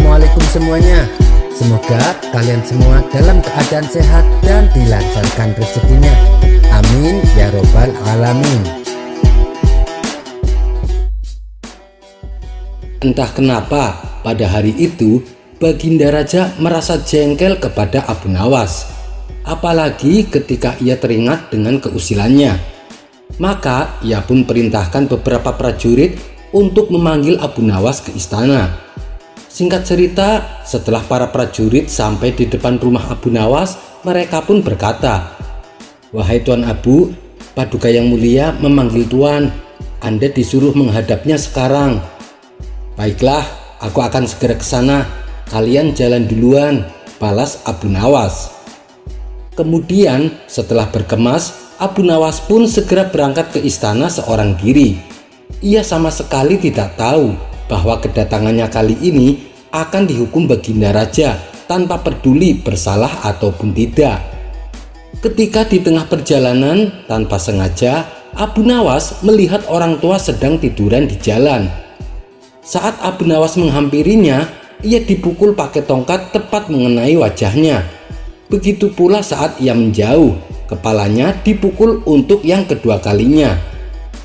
Assalamualaikum semuanya. Semoga kalian semua dalam keadaan sehat dan dilancarkan rezekinya. Amin ya robbal alamin. Entah kenapa pada hari itu Baginda Raja merasa jengkel kepada Abu Nawas, apalagi ketika ia teringat dengan keusilannya. Maka ia pun perintahkan beberapa prajurit untuk memanggil Abu Nawas ke istana. Singkat cerita, setelah para prajurit sampai di depan rumah Abu Nawas, mereka pun berkata, "Wahai Tuan Abu, Paduka yang mulia memanggil Tuan. Anda disuruh menghadapnya sekarang." "Baiklah, aku akan segera ke sana. Kalian jalan duluan," balas Abu Nawas. Kemudian setelah berkemas, Abu Nawas pun segera berangkat ke istana seorang diri. Ia sama sekali tidak tahu bahwa kedatangannya kali ini akan dihukum Baginda Raja tanpa peduli bersalah ataupun tidak. Ketika di tengah perjalanan, tanpa sengaja Abu Nawas melihat orang tua sedang tiduran di jalan. Saat Abu Nawas menghampirinya, ia dipukul pakai tongkat tepat mengenai wajahnya. Begitu pula saat ia menjauh, kepalanya dipukul untuk yang kedua kalinya.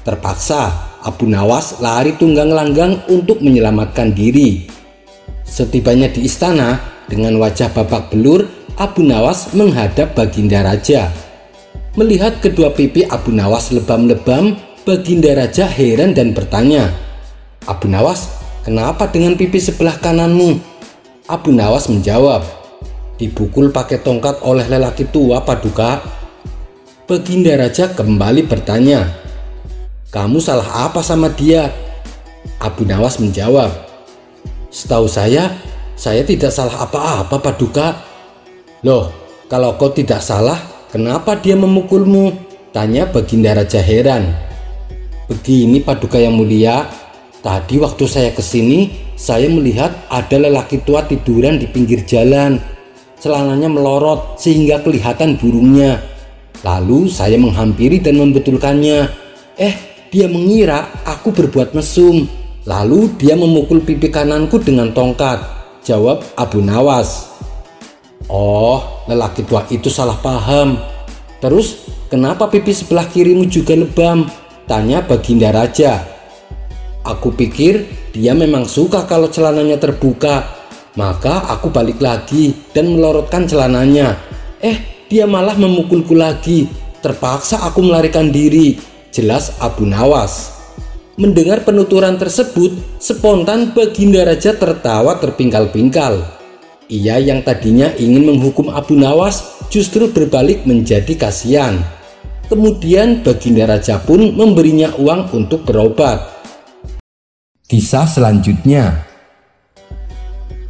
Terpaksa Abu Nawas lari tunggang langgang untuk menyelamatkan diri. Setibanya di istana, dengan wajah babak belur, Abu Nawas menghadap Baginda Raja. Melihat kedua pipi Abu Nawas lebam-lebam, Baginda Raja heran dan bertanya, "Abu Nawas, kenapa dengan pipi sebelah kananmu?" Abu Nawas menjawab, "Dipukul pakai tongkat oleh lelaki tua, Paduka." Baginda Raja kembali bertanya, "Kamu salah apa sama dia?" Abu Nawas menjawab, "Setahu saya tidak salah apa-apa, Paduka." "Loh, kalau kau tidak salah, kenapa dia memukulmu?" tanya Baginda Raja heran. "Begini, Paduka yang mulia, tadi waktu saya kesini, saya melihat ada lelaki tua tiduran di pinggir jalan. Celananya melorot sehingga kelihatan burungnya. Lalu saya menghampiri dan membetulkannya. Dia mengira aku berbuat mesum. Lalu dia memukul pipi kananku dengan tongkat," jawab Abu Nawas. "Oh, lelaki tua itu salah paham. Terus kenapa pipi sebelah kirimu juga lebam?" tanya Baginda Raja. "Aku pikir dia memang suka kalau celananya terbuka. Maka aku balik lagi dan melorotkan celananya. Dia malah memukulku lagi. Terpaksa aku melarikan diri," jelas Abu Nawas. Mendengar penuturan tersebut, spontan Baginda Raja tertawa terpingkal-pingkal. Ia yang tadinya ingin menghukum Abu Nawas justru berbalik menjadi kasihan. Kemudian Baginda Raja pun memberinya uang untuk berobat. Kisah selanjutnya.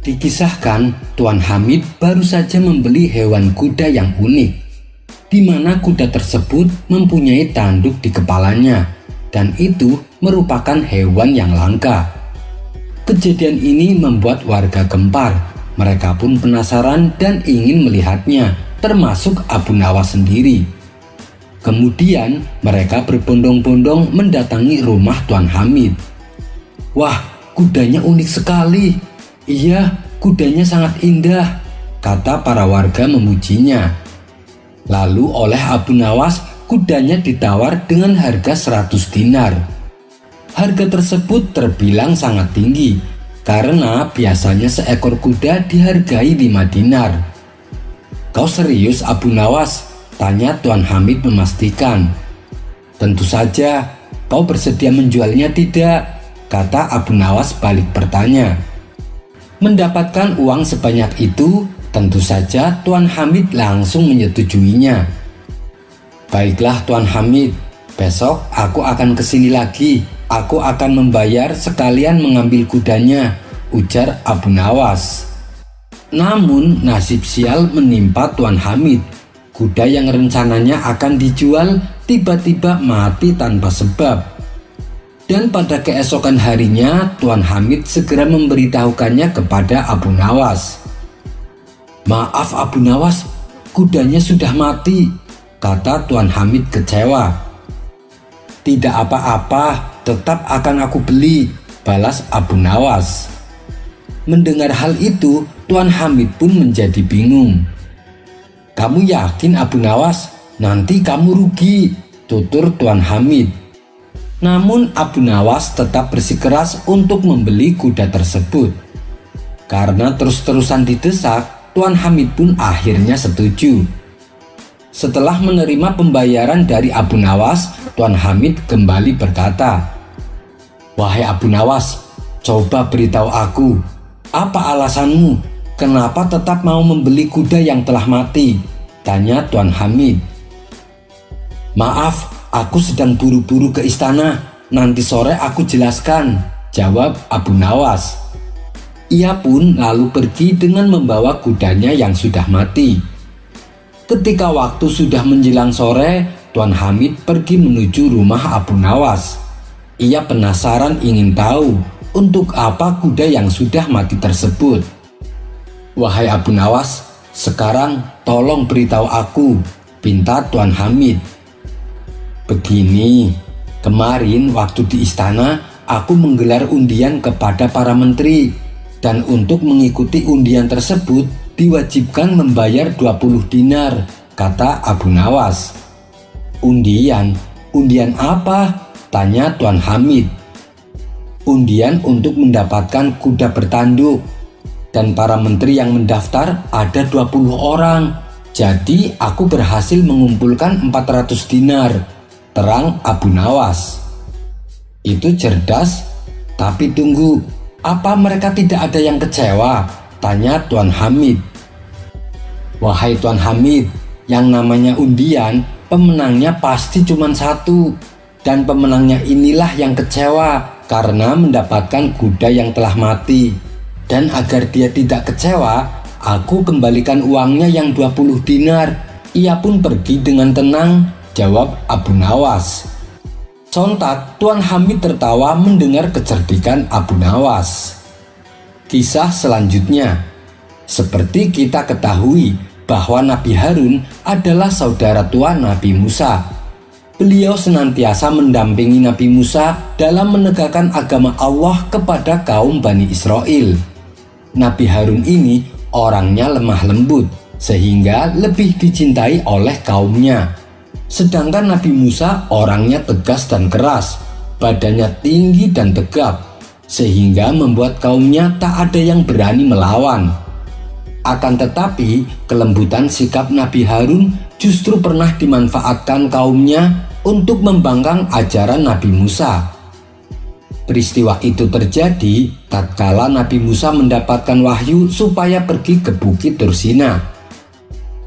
Dikisahkan Tuan Hamid baru saja membeli hewan kuda yang unik, di mana kuda tersebut mempunyai tanduk di kepalanya, dan itu merupakan hewan yang langka. Kejadian ini membuat warga gempar. Mereka pun penasaran dan ingin melihatnya, termasuk Abu Nawas sendiri. Kemudian mereka berbondong-bondong mendatangi rumah Tuan Hamid. "Wah, kudanya unik sekali." "Iya, kudanya sangat indah," kata para warga memujinya. Lalu oleh Abu Nawas, kudanya ditawar dengan harga 100 dinar. Harga tersebut terbilang sangat tinggi, karena biasanya seekor kuda dihargai 5 dinar. "Kau serius, Abu Nawas?" tanya Tuan Hamid memastikan. "Tentu saja. Kau bersedia menjualnya tidak?" kata Abu Nawas balik bertanya. Mendapatkan uang sebanyak itu, tentu saja Tuan Hamid langsung menyetujuinya. "Baiklah Tuan Hamid, besok aku akan kesini lagi. Aku akan membayar sekalian mengambil kudanya," ujar Abu Nawas. Namun nasib sial menimpa Tuan Hamid. Kuda yang rencananya akan dijual tiba-tiba mati tanpa sebab. Dan pada keesokan harinya Tuan Hamid segera memberitahukannya kepada Abu Nawas. "Maaf Abu Nawas, kudanya sudah mati," kata Tuan Hamid kecewa. "Tidak apa-apa, tetap akan aku beli," balas Abu Nawas. Mendengar hal itu, Tuan Hamid pun menjadi bingung. "Kamu yakin Abu Nawas? Nanti kamu rugi," tutur Tuan Hamid. Namun Abu Nawas tetap bersikeras untuk membeli kuda tersebut. Karena terus-terusan didesak, Tuan Hamid pun akhirnya setuju. Setelah menerima pembayaran dari Abu Nawas, Tuan Hamid kembali berkata, "Wahai Abu Nawas, coba beritahu aku, apa alasanmu? Kenapa tetap mau membeli kuda yang telah mati?" tanya Tuan Hamid. "Maaf, aku sedang buru-buru ke istana. Nanti sore aku jelaskan," jawab Abu Nawas. Ia pun lalu pergi dengan membawa kudanya yang sudah mati. Ketika waktu sudah menjelang sore, Tuan Hamid pergi menuju rumah Abu Nawas. Ia penasaran ingin tahu untuk apa kuda yang sudah mati tersebut. "Wahai Abu Nawas, sekarang tolong beritahu aku," pinta Tuan Hamid. "Begini, kemarin waktu di istana aku menggelar undian kepada para menteri, dan untuk mengikuti undian tersebut diwajibkan membayar 20 dinar, kata Abu Nawas. "Undian? Undian apa?" tanya Tuan Hamid. "Undian untuk mendapatkan kuda bertanduk, dan para menteri yang mendaftar ada 20 orang. Jadi aku berhasil mengumpulkan 400 dinar, terang Abu Nawas. "Itu cerdas, tapi tunggu, apa mereka tidak ada yang kecewa?" tanya Tuan Hamid. "Wahai Tuan Hamid, yang namanya undian, pemenangnya pasti cuma satu, dan pemenangnya inilah yang kecewa karena mendapatkan kuda yang telah mati. Dan agar dia tidak kecewa, aku kembalikan uangnya yang 20 dinar. Ia pun pergi dengan tenang," jawab Abu Nawas. Sontak Tuan Hamid tertawa mendengar kecerdikan Abu Nawas. Kisah selanjutnya. Seperti kita ketahui bahwa Nabi Harun adalah saudara tua Nabi Musa. Beliau senantiasa mendampingi Nabi Musa dalam menegakkan agama Allah kepada kaum Bani Israel. Nabi Harun ini orangnya lemah lembut sehingga lebih dicintai oleh kaumnya. Sedangkan Nabi Musa orangnya tegas dan keras, badannya tinggi dan tegap, sehingga membuat kaumnya tak ada yang berani melawan. Akan tetapi, kelembutan sikap Nabi Harun justru pernah dimanfaatkan kaumnya untuk membangkang ajaran Nabi Musa. Peristiwa itu terjadi tatkala Nabi Musa mendapatkan wahyu supaya pergi ke Bukit Tursina.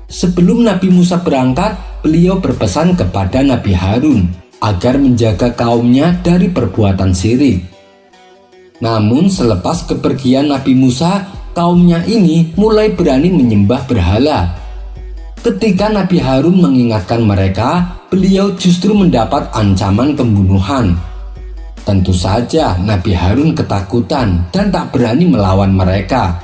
Sebelum Nabi Musa berangkat, beliau berpesan kepada Nabi Harun agar menjaga kaumnya dari perbuatan syirik. Namun selepas kepergian Nabi Musa, kaumnya ini mulai berani menyembah berhala. Ketika Nabi Harun mengingatkan mereka, beliau justru mendapat ancaman pembunuhan. Tentu saja Nabi Harun ketakutan dan tak berani melawan mereka.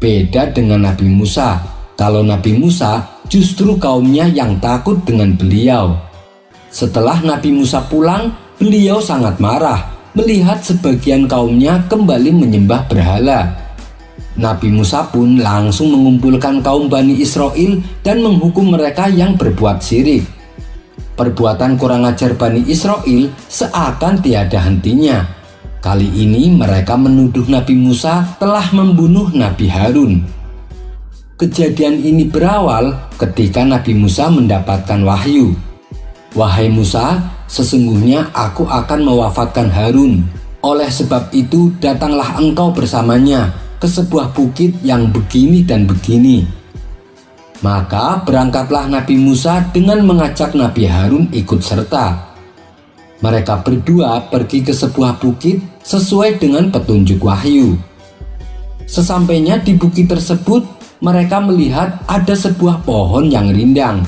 Beda dengan Nabi Musa, kalau Nabi Musa justru kaumnya yang takut dengan beliau. Setelah Nabi Musa pulang, beliau sangat marah melihat sebagian kaumnya kembali menyembah berhala. Nabi Musa pun langsung mengumpulkan kaum Bani Israel dan menghukum mereka yang berbuat syirik. Perbuatan kurang ajar Bani Israel seakan tiada hentinya. Kali ini mereka menuduh Nabi Musa telah membunuh Nabi Harun. Kejadian ini berawal ketika Nabi Musa mendapatkan wahyu. "Wahai Musa, sesungguhnya aku akan mewafatkan Harun. Oleh sebab itu datanglah engkau bersamanya ke sebuah bukit yang begini dan begini." Maka berangkatlah Nabi Musa dengan mengajak Nabi Harun ikut serta. Mereka berdua pergi ke sebuah bukit sesuai dengan petunjuk wahyu. Sesampainya di bukit tersebut, mereka melihat ada sebuah pohon yang rindang.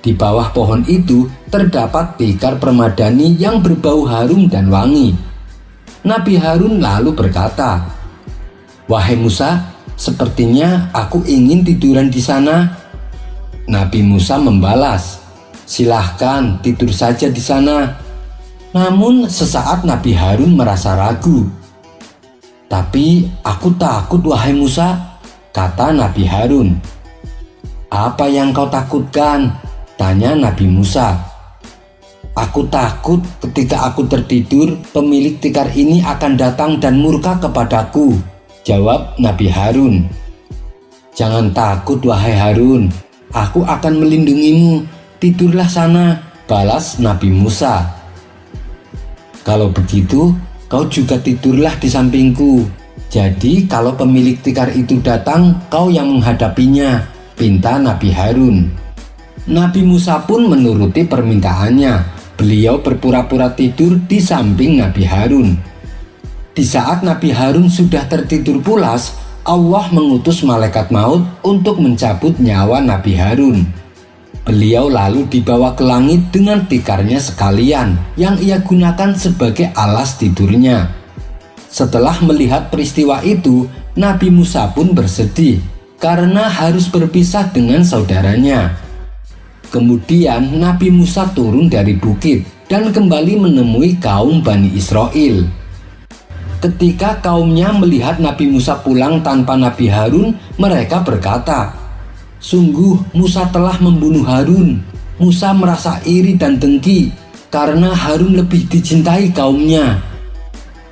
Di bawah pohon itu terdapat tikar permadani yang berbau harum dan wangi. Nabi Harun lalu berkata, "Wahai Musa, sepertinya aku ingin tiduran di sana." Nabi Musa membalas, "Silahkan tidur saja di sana." Namun sesaat Nabi Harun merasa ragu. "Tapi aku takut, wahai Musa," kata Nabi Harun. "Apa yang kau takutkan?" tanya Nabi Musa. "Aku takut ketika aku tertidur, pemilik tikar ini akan datang dan murka kepadaku," jawab Nabi Harun. "Jangan takut, wahai Harun, aku akan melindungimu. Tidurlah sana," balas Nabi Musa. "Kalau begitu, kau juga tidurlah di sampingku. Jadi kalau pemilik tikar itu datang, kau yang menghadapinya," pinta Nabi Harun. Nabi Musa pun menuruti permintaannya. Beliau berpura-pura tidur di samping Nabi Harun. Di saat Nabi Harun sudah tertidur pulas, Allah mengutus malaikat maut untuk mencabut nyawa Nabi Harun. Beliau lalu dibawa ke langit dengan tikarnya sekalian yang ia gunakan sebagai alas tidurnya. Setelah melihat peristiwa itu, Nabi Musa pun bersedih karena harus berpisah dengan saudaranya. Kemudian Nabi Musa turun dari bukit dan kembali menemui kaum Bani Israel. Ketika kaumnya melihat Nabi Musa pulang tanpa Nabi Harun, mereka berkata, "Sungguh Musa telah membunuh Harun." Musa merasa iri dan dengki karena Harun lebih dicintai kaumnya.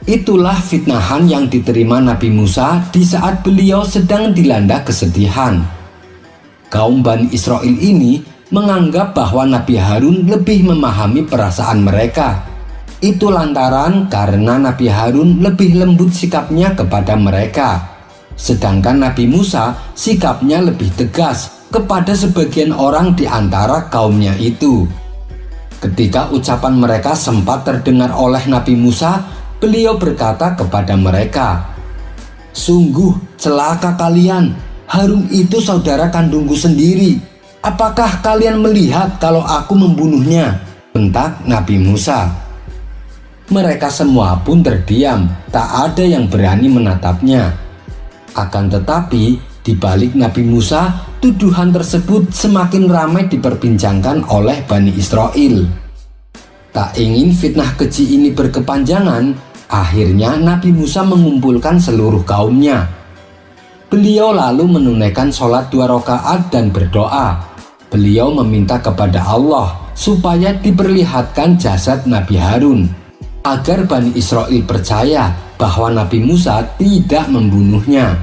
Itulah fitnahan yang diterima Nabi Musa di saat beliau sedang dilanda kesedihan. Kaum Bani Israel ini menganggap bahwa Nabi Harun lebih memahami perasaan mereka. Itu lantaran karena Nabi Harun lebih lembut sikapnya kepada mereka. Sedangkan Nabi Musa sikapnya lebih tegas kepada sebagian orang di antara kaumnya itu. Ketika ucapan mereka sempat terdengar oleh Nabi Musa, beliau berkata kepada mereka, "Sungguh celaka kalian, Harun itu saudara kandungku sendiri. Apakah kalian melihat kalau aku membunuhnya?" bentak Nabi Musa. Mereka semua pun terdiam, tak ada yang berani menatapnya. Akan tetapi, di balik Nabi Musa, tuduhan tersebut semakin ramai diperbincangkan oleh Bani Israel. Tak ingin fitnah keji ini berkepanjangan, akhirnya Nabi Musa mengumpulkan seluruh kaumnya. Beliau lalu menunaikan sholat 2 rakaat dan berdoa. Beliau meminta kepada Allah supaya diperlihatkan jasad Nabi Harun, agar Bani Israel percaya bahwa Nabi Musa tidak membunuhnya.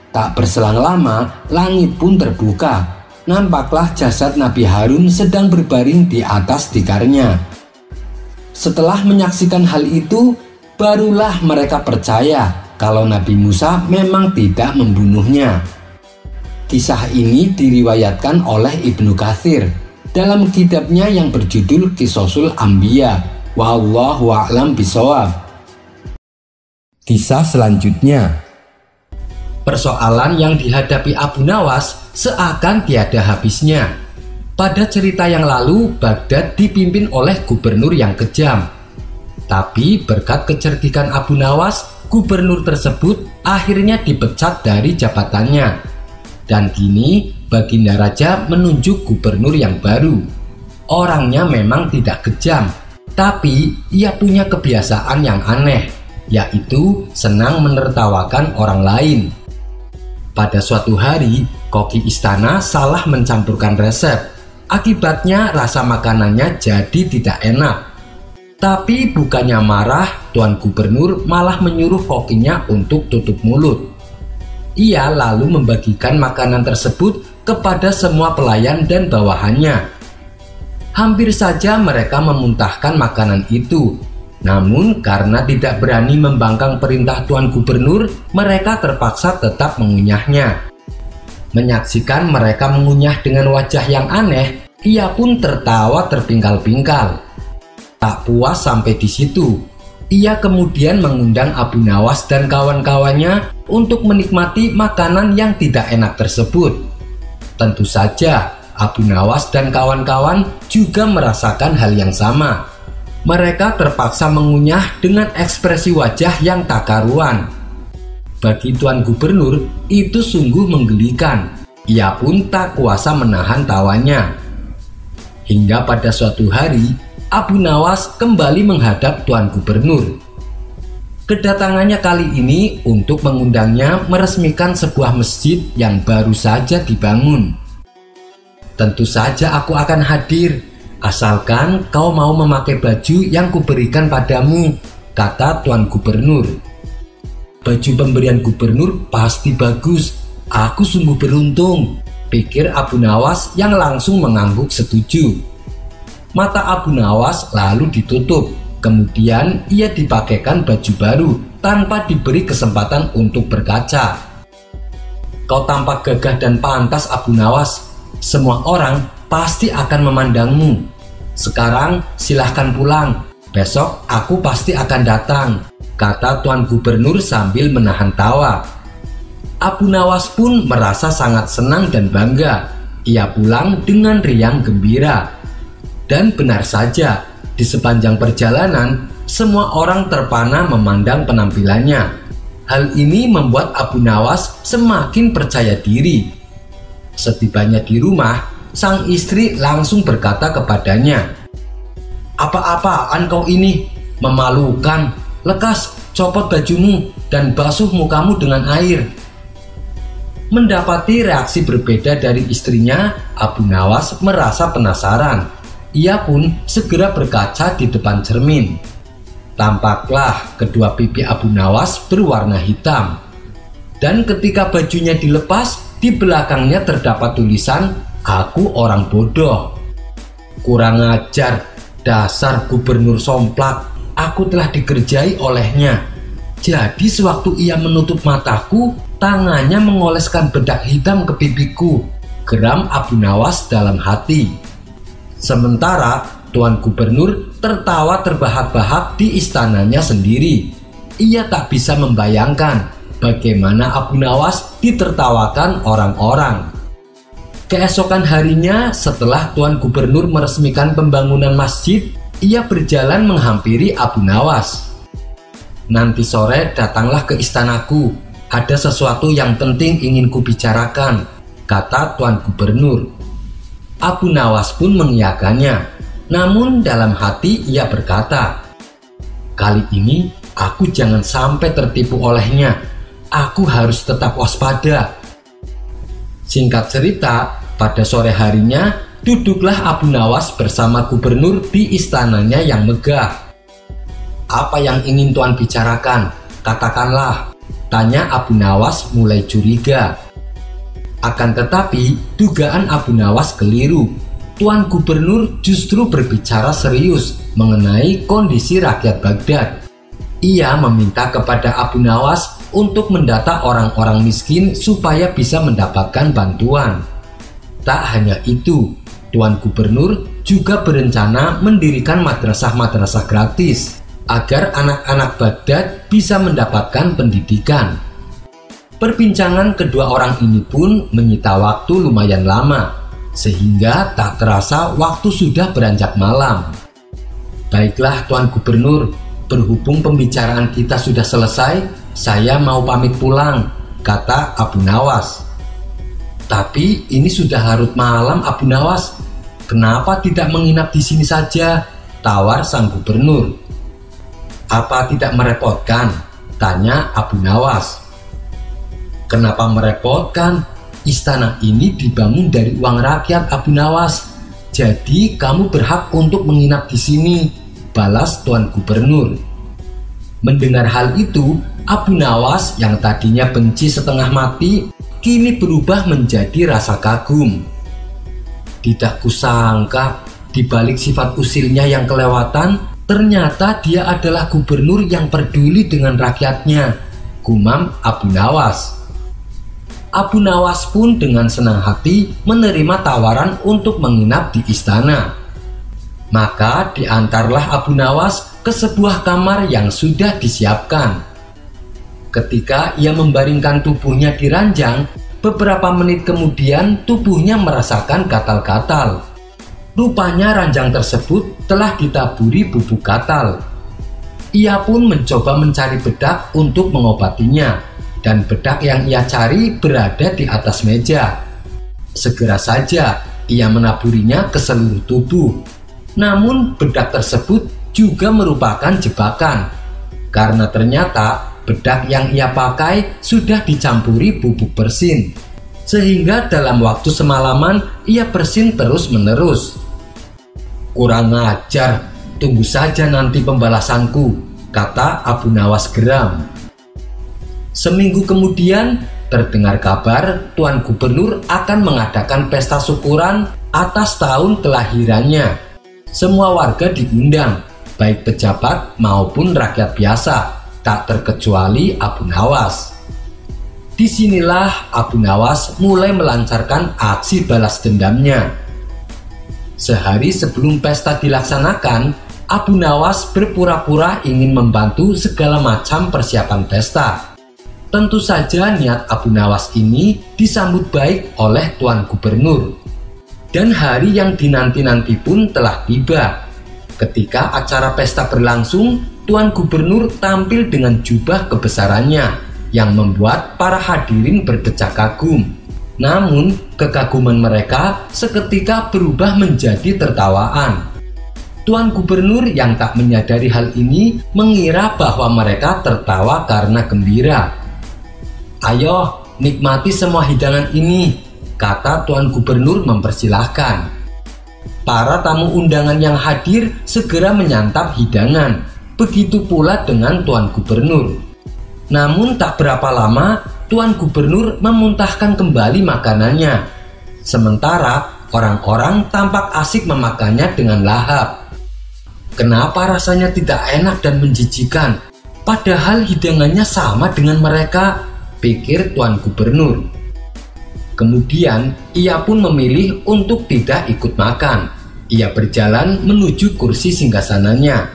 Tak berselang lama, langit pun terbuka. Nampaklah jasad Nabi Harun sedang berbaring di atas tikarnya. Setelah menyaksikan hal itu, barulah mereka percaya kalau Nabi Musa memang tidak membunuhnya. Kisah ini diriwayatkan oleh Ibnu Katsir dalam kitabnya yang berjudul Qisosul Anbiya. Wallahu a'lam bishawab. Kisah selanjutnya. Persoalan yang dihadapi Abu Nawas seakan tiada habisnya. Pada cerita yang lalu, Baghdad dipimpin oleh gubernur yang kejam. Tapi berkat kecerdikan Abu Nawas, gubernur tersebut akhirnya dipecat dari jabatannya. Dan kini Baginda Raja menunjuk gubernur yang baru. Orangnya memang tidak kejam, tapi ia punya kebiasaan yang aneh, yaitu senang menertawakan orang lain. Pada suatu hari, koki istana salah mencampurkan resep. Akibatnya rasa makanannya jadi tidak enak. Tapi bukannya marah, Tuan Gubernur malah menyuruh kokinya untuk tutup mulut. Ia lalu membagikan makanan tersebut kepada semua pelayan dan bawahannya. Hampir saja mereka memuntahkan makanan itu. Namun karena tidak berani membangkang perintah Tuan Gubernur, mereka terpaksa tetap mengunyahnya. Menyaksikan mereka mengunyah dengan wajah yang aneh, ia pun tertawa terpingkal-pingkal. Tak puas sampai di situ, ia kemudian mengundang Abu Nawas dan kawan-kawannya untuk menikmati makanan yang tidak enak tersebut. Tentu saja, Abu Nawas dan kawan-kawan juga merasakan hal yang sama. Mereka terpaksa mengunyah dengan ekspresi wajah yang tak karuan. Bagi Tuan Gubernur, itu sungguh menggelikan. Ia pun tak kuasa menahan tawanya. Hingga pada suatu hari, Abu Nawas kembali menghadap Tuan Gubernur. Kedatangannya kali ini untuk mengundangnya meresmikan sebuah masjid yang baru saja dibangun. Tentu saja aku akan hadir, asalkan kau mau memakai baju yang kuberikan padamu, kata Tuan Gubernur. Baju pemberian gubernur pasti bagus, aku sungguh beruntung, pikir Abu Nawas yang langsung mengangguk setuju. Mata Abu Nawas lalu ditutup, kemudian ia dipakaikan baju baru tanpa diberi kesempatan untuk berkaca. Kau tampak gagah dan pantas, Abu Nawas. Semua orang pasti akan memandangmu. Sekarang silahkan pulang, besok aku pasti akan datang, kata Tuan Gubernur sambil menahan tawa. Abu Nawas pun merasa sangat senang dan bangga. Ia pulang dengan riang gembira. Dan benar saja, di sepanjang perjalanan, semua orang terpana memandang penampilannya. Hal ini membuat Abu Nawas semakin percaya diri. Setibanya di rumah, sang istri langsung berkata kepadanya, "Apa-apaan kau ini? Memalukan. Lekas, copot bajumu dan basuh mukamu dengan air." Mendapati reaksi berbeda dari istrinya, Abu Nawas merasa penasaran. Ia pun segera berkaca di depan cermin. Tampaklah kedua pipi Abu Nawas berwarna hitam. Dan ketika bajunya dilepas, di belakangnya terdapat tulisan, "Aku orang bodoh." Kurang ajar, dasar gubernur somplak, aku telah dikerjai olehnya. Jadi sewaktu ia menutup mataku, tangannya mengoleskan bedak hitam ke pipiku, geram Abu Nawas dalam hati. Sementara Tuan Gubernur tertawa terbahak-bahak di istananya sendiri. Ia tak bisa membayangkan bagaimana Abu Nawas ditertawakan orang-orang. Keesokan harinya, setelah Tuan Gubernur meresmikan pembangunan masjid, ia berjalan menghampiri Abu Nawas. "Nanti sore datanglah ke istanaku. Ada sesuatu yang penting ingin kubicarakan," kata Tuan Gubernur. Abu Nawas pun mengiyakannya. Namun dalam hati ia berkata, "Kali ini aku jangan sampai tertipu olehnya. Aku harus tetap waspada." Singkat cerita, pada sore harinya duduklah Abu Nawas bersama gubernur di istananya yang megah. "Apa yang ingin Tuan bicarakan? Katakanlah," tanya Abu Nawas mulai curiga. Akan tetapi dugaan Abu Nawas keliru. Tuan Gubernur justru berbicara serius mengenai kondisi rakyat Baghdad. Ia meminta kepada Abu Nawas untuk mendata orang-orang miskin supaya bisa mendapatkan bantuan. Tak hanya itu, Tuan Gubernur juga berencana mendirikan madrasah-madrasah gratis agar anak-anak Baghdad bisa mendapatkan pendidikan. Perbincangan kedua orang ini pun menyita waktu lumayan lama, sehingga tak terasa waktu sudah beranjak malam. "Baiklah Tuan Gubernur, berhubung pembicaraan kita sudah selesai, saya mau pamit pulang," kata Abu Nawas. "Tapi ini sudah larut malam, Abu Nawas. Kenapa tidak menginap di sini saja?" tawar sang gubernur. "Apa tidak merepotkan?" tanya Abu Nawas. "Kenapa merepotkan? Istana ini dibangun dari uang rakyat, Abu Nawas. Jadi kamu berhak untuk menginap di sini," balas Tuan Gubernur. Mendengar hal itu, Abu Nawas yang tadinya benci setengah mati, kini berubah menjadi rasa kagum. Tidak kusangka, di balik sifat usilnya yang kelewatan, ternyata dia adalah gubernur yang peduli dengan rakyatnya, gumam Abu Nawas. Abu Nawas pun dengan senang hati menerima tawaran untuk menginap di istana. Maka diantarlah Abu Nawas ke sebuah kamar yang sudah disiapkan. Ketika ia membaringkan tubuhnya di ranjang, beberapa menit kemudian tubuhnya merasakan gatal-gatal. Rupanya ranjang tersebut telah ditaburi bubuk gatal. Ia pun mencoba mencari bedak untuk mengobatinya. Dan bedak yang ia cari berada di atas meja. Segera saja ia menaburinya ke seluruh tubuh. Namun bedak tersebut juga merupakan jebakan. karena ternyata bedak yang ia pakai sudah dicampuri bubuk bersin, sehingga dalam waktu semalaman ia bersin terus-menerus. "Kurang ajar, tunggu saja nanti pembalasanku," kata Abu Nawas geram. Seminggu kemudian terdengar kabar Tuan Gubernur akan mengadakan pesta syukuran atas tahun kelahirannya. Semua warga diundang, baik pejabat maupun rakyat biasa, tak terkecuali Abu Nawas. Disinilah Abu Nawas mulai melancarkan aksi balas dendamnya. Sehari sebelum pesta dilaksanakan, Abu Nawas berpura-pura ingin membantu segala macam persiapan pesta. Tentu saja niat Abu Nawas ini disambut baik oleh Tuan Gubernur. Dan hari yang dinanti-nanti pun telah tiba. Ketika acara pesta berlangsung, Tuan Gubernur tampil dengan jubah kebesarannya yang membuat para hadirin berdecak kagum. Namun, kekaguman mereka seketika berubah menjadi tertawaan. Tuan Gubernur yang tak menyadari hal ini mengira bahwa mereka tertawa karena gembira. "Ayo, nikmati semua hidangan ini," kata Tuan Gubernur mempersilahkan. Para tamu undangan yang hadir segera menyantap hidangan. Begitu pula dengan Tuan Gubernur. Namun tak berapa lama, Tuan Gubernur memuntahkan kembali makanannya. Sementara orang-orang tampak asik memakannya dengan lahap. "Kenapa rasanya tidak enak dan menjijikan? Padahal hidangannya sama dengan mereka," pikir Tuan Gubernur. Kemudian ia pun memilih untuk tidak ikut makan. Ia berjalan menuju kursi singgasananya.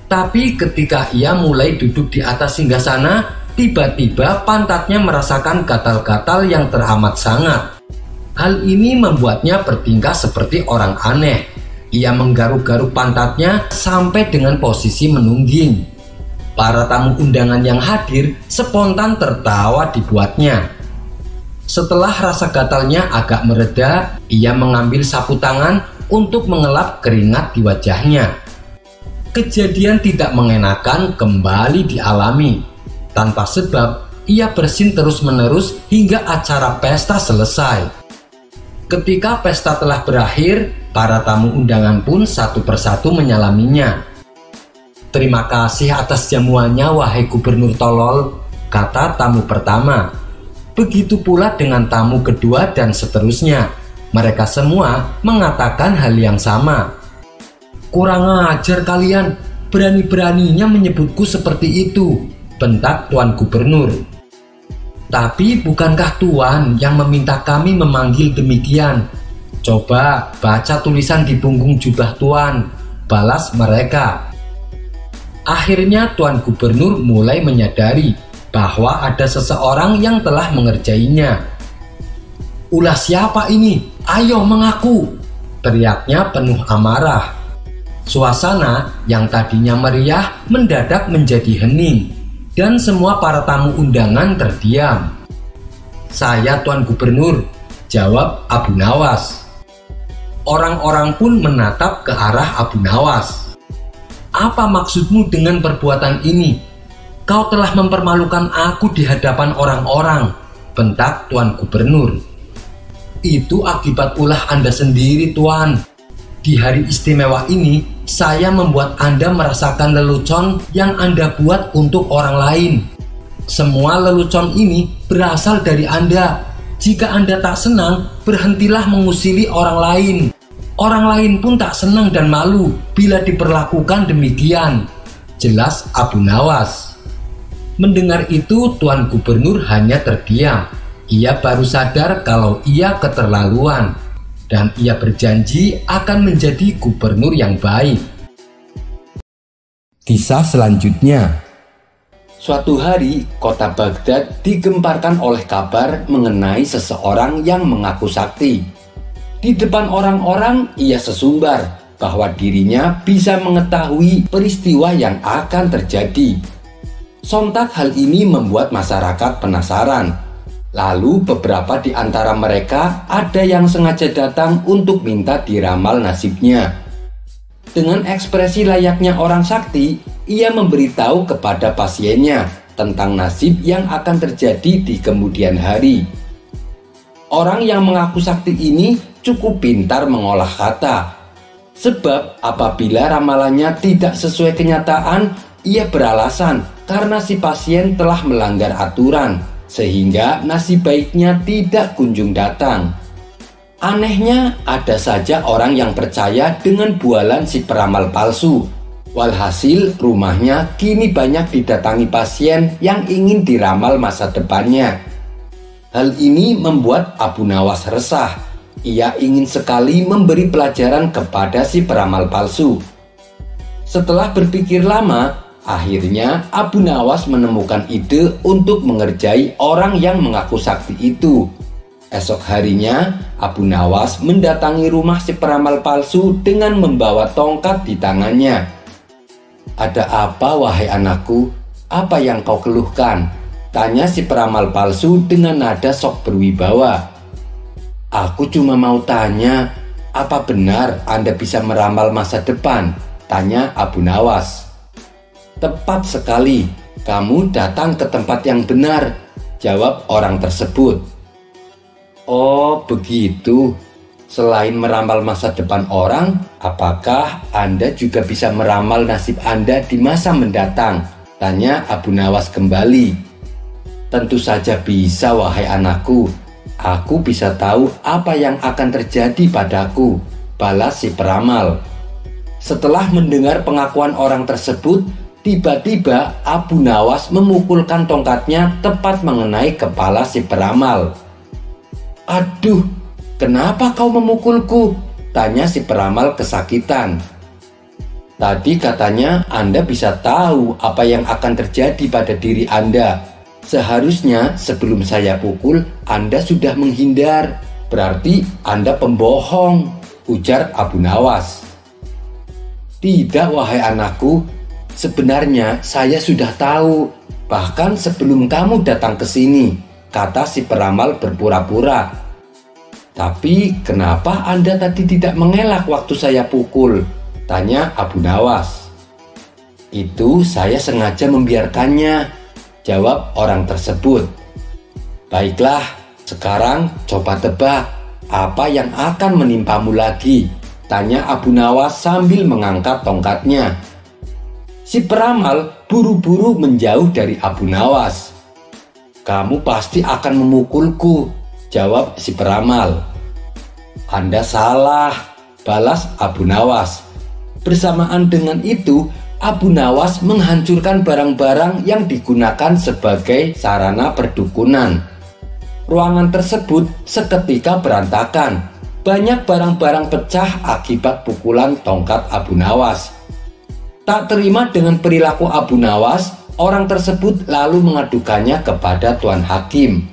Tapi ketika ia mulai duduk di atas singgasana, tiba-tiba pantatnya merasakan gatal-gatal yang teramat sangat. Hal ini membuatnya bertingkah seperti orang aneh. Ia menggaruk-garuk pantatnya sampai dengan posisi menungging. Para tamu undangan yang hadir spontan tertawa dibuatnya. Setelah rasa gatalnya agak mereda, ia mengambil sapu tangan untuk mengelap keringat di wajahnya. Kejadian tidak mengenakan kembali dialami. Tanpa sebab, ia bersin terus-menerus hingga acara pesta selesai. Ketika pesta telah berakhir, para tamu undangan pun satu persatu menyalaminya. "Terima kasih atas jamuannya, wahai Gubernur tolol," kata tamu pertama. Begitu pula dengan tamu kedua dan seterusnya. Mereka semua mengatakan hal yang sama. "Kurang ajar kalian, berani-beraninya menyebutku seperti itu," bentak Tuan Gubernur. "Tapi bukankah Tuan yang meminta kami memanggil demikian? Coba baca tulisan di punggung jubah Tuan," balas mereka. Akhirnya Tuan Gubernur mulai menyadari bahwa ada seseorang yang telah mengerjainya. "Ulah siapa ini? Ayo mengaku!" teriaknya penuh amarah. Suasana yang tadinya meriah mendadak menjadi hening, dan semua para tamu undangan terdiam. "Saya Tuan Gubernur," jawab Abu Nawas. Orang-orang pun menatap ke arah Abu Nawas. "Apa maksudmu dengan perbuatan ini? Kau telah mempermalukan aku di hadapan orang-orang," bentak Tuan Gubernur. "Itu akibat ulah Anda sendiri, Tuan. Di hari istimewa ini, saya membuat Anda merasakan lelucon yang Anda buat untuk orang lain. Semua lelucon ini berasal dari Anda. Jika Anda tak senang, berhentilah mengusili orang lain. Orang lain pun tak senang dan malu bila diperlakukan demikian," jelas Abu Nawas. Mendengar itu, Tuan Gubernur hanya terdiam. Ia baru sadar kalau ia keterlaluan, dan ia berjanji akan menjadi gubernur yang baik. Kisah selanjutnya. Suatu hari, kota Baghdad digemparkan oleh kabar mengenai seseorang yang mengaku sakti. Di depan orang-orang, ia sesumbar bahwa dirinya bisa mengetahui peristiwa yang akan terjadi. Sontak hal ini membuat masyarakat penasaran. Lalu beberapa di antara mereka ada yang sengaja datang untuk minta diramal nasibnya. Dengan ekspresi layaknya orang sakti, ia memberitahu kepada pasiennya tentang nasib yang akan terjadi di kemudian hari. Orang yang mengaku sakti ini cukup pintar mengolah kata. Sebab apabila ramalannya tidak sesuai kenyataan, ia beralasan karena si pasien telah melanggar aturan, sehingga nasib baiknya tidak kunjung datang. Anehnya, ada saja orang yang percaya dengan bualan si peramal palsu. Walhasil, rumahnya kini banyak didatangi pasien yang ingin diramal masa depannya. Hal ini membuat Abu Nawas resah. Ia ingin sekali memberi pelajaran kepada si peramal palsu. Setelah berpikir lama, akhirnya Abu Nawas menemukan ide untuk mengerjai orang yang mengaku sakti itu. Esok harinya, Abu Nawas mendatangi rumah si peramal palsu dengan membawa tongkat di tangannya. "Ada apa, wahai anakku? Apa yang kau keluhkan?" tanya si peramal palsu dengan nada sok berwibawa. "Aku cuma mau tanya, apa benar Anda bisa meramal masa depan?" tanya Abu Nawas. "Tepat sekali, kamu datang ke tempat yang benar," jawab orang tersebut. "Oh begitu, selain meramal masa depan orang, apakah Anda juga bisa meramal nasib Anda di masa mendatang?" tanya Abu Nawas kembali. "Tentu saja bisa, wahai anakku. Aku bisa tahu apa yang akan terjadi padaku," balas si peramal. Setelah mendengar pengakuan orang tersebut, tiba-tiba Abu Nawas memukulkan tongkatnya tepat mengenai kepala si peramal. "Aduh, kenapa kau memukulku?" tanya si peramal kesakitan. "Tadi katanya Anda bisa tahu apa yang akan terjadi pada diri Anda. Seharusnya sebelum saya pukul, Anda sudah menghindar. Berarti Anda pembohong," ujar Abu Nawas. "Tidak, wahai anakku. Sebenarnya saya sudah tahu. Bahkan sebelum kamu datang ke sini," kata si peramal berpura-pura. "Tapi kenapa Anda tadi tidak mengelak waktu saya pukul?" tanya Abu Nawas. "Itu saya sengaja membiarkannya," jawab orang tersebut. "Baiklah, sekarang coba tebak apa yang akan menimpamu lagi," tanya Abu Nawas sambil mengangkat tongkatnya. Si peramal buru-buru menjauh dari Abu Nawas. "Kamu pasti akan memukulku," jawab si peramal. "Anda salah," balas Abu Nawas. Bersamaan dengan itu, Abu Nawas menghancurkan barang-barang yang digunakan sebagai sarana perdukunan. Ruangan tersebut seketika berantakan. Banyak barang-barang pecah akibat pukulan tongkat Abu Nawas. Tak terima dengan perilaku Abu Nawas, orang tersebut lalu mengadukannya kepada Tuan Hakim.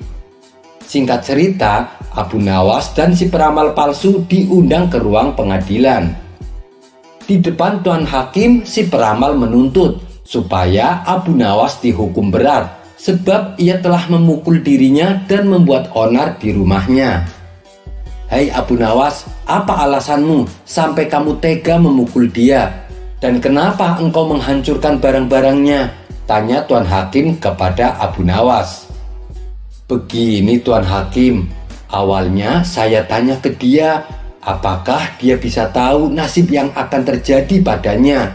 Singkat cerita, Abu Nawas dan si peramal palsu diundang ke ruang pengadilan. Di depan Tuan Hakim, si peramal menuntut supaya Abu Nawas dihukum berat sebab ia telah memukul dirinya dan membuat onar di rumahnya. "Hai Abu Nawas, apa alasanmu sampai kamu tega memukul dia? Dan kenapa engkau menghancurkan barang-barangnya?" tanya Tuan Hakim kepada Abu Nawas. "Begini Tuan Hakim, awalnya saya tanya ke dia apakah dia bisa tahu nasib yang akan terjadi padanya.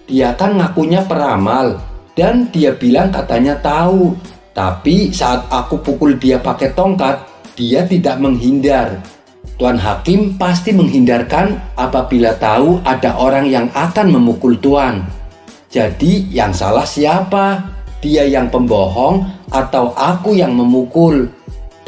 Dia kan ngakunya peramal dan dia bilang katanya tahu. Tapi saat aku pukul dia pakai tongkat, dia tidak menghindar. Tuan Hakim pasti menghindarkan apabila tahu ada orang yang akan memukul Tuan. Jadi yang salah siapa? Dia yang pembohong atau aku yang memukul?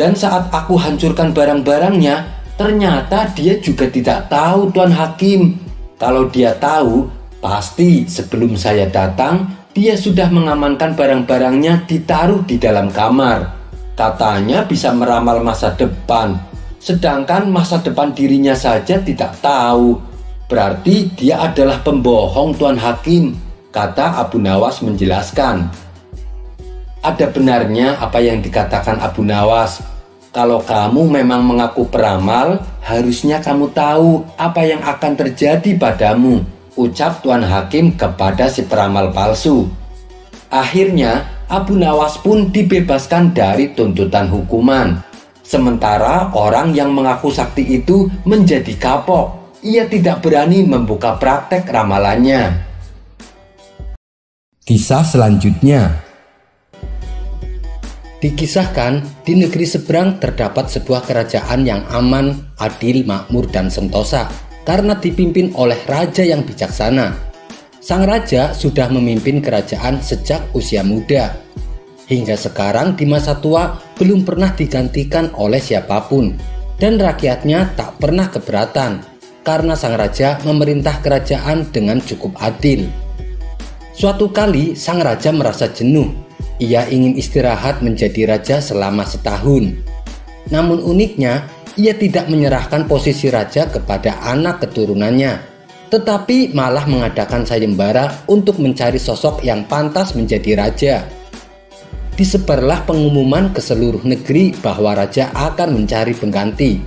Dan saat aku hancurkan barang-barangnya, ternyata dia juga tidak tahu Tuan Hakim. Kalau dia tahu, pasti sebelum saya datang, dia sudah mengamankan barang-barangnya ditaruh di dalam kamar. Katanya bisa meramal masa depan. Sedangkan masa depan dirinya saja tidak tahu. Berarti dia adalah pembohong Tuan Hakim," kata Abu Nawas menjelaskan. Ada benarnya apa yang dikatakan Abu Nawas. Kalau kamu memang mengaku peramal, harusnya kamu tahu apa yang akan terjadi padamu. ucap Tuan Hakim kepada si peramal palsu. Akhirnya Abu Nawas pun dibebaskan dari tuntutan hukuman. Sementara orang yang mengaku sakti itu menjadi kapok. Ia tidak berani membuka praktek ramalannya. Kisah selanjutnya. Dikisahkan, di negeri seberang terdapat sebuah kerajaan yang aman, adil, makmur, dan sentosa karena dipimpin oleh raja yang bijaksana. Sang raja sudah memimpin kerajaan sejak usia muda. Hingga sekarang di masa tua belum pernah digantikan oleh siapapun, dan rakyatnya tak pernah keberatan karena sang raja memerintah kerajaan dengan cukup adil. Suatu kali sang raja merasa jenuh. Ia ingin istirahat menjadi raja selama setahun. Namun uniknya, ia tidak menyerahkan posisi raja kepada anak keturunannya, tetapi malah mengadakan sayembara untuk mencari sosok yang pantas menjadi raja. Disebarlah pengumuman ke seluruh negeri bahwa raja akan mencari pengganti.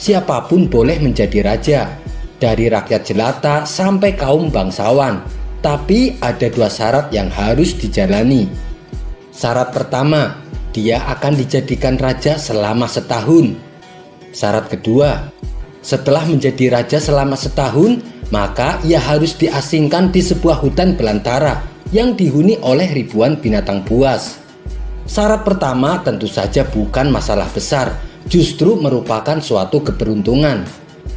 Siapapun boleh menjadi raja, dari rakyat jelata sampai kaum bangsawan. Tapi ada 2 syarat yang harus dijalani. Syarat pertama, dia akan dijadikan raja selama setahun. Syarat kedua, setelah menjadi raja selama setahun, maka ia harus diasingkan di sebuah hutan belantara yang dihuni oleh ribuan binatang buas. Syarat pertama tentu saja bukan masalah besar, justru merupakan suatu keberuntungan.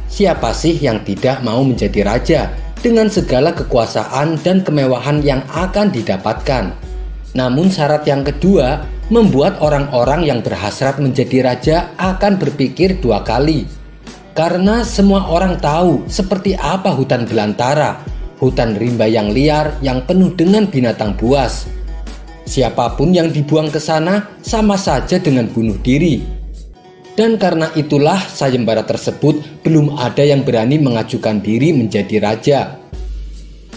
Siapa sih yang tidak mau menjadi raja dengan segala kekuasaan dan kemewahan yang akan didapatkan? Namun syarat yang kedua membuat orang-orang yang berhasrat menjadi raja akan berpikir 2 kali. Karena semua orang tahu seperti apa hutan belantara, hutan rimba yang liar yang penuh dengan binatang buas. Siapapun yang dibuang ke sana sama saja dengan bunuh diri. Dan karena itulah sayembara tersebut belum ada yang berani mengajukan diri menjadi raja.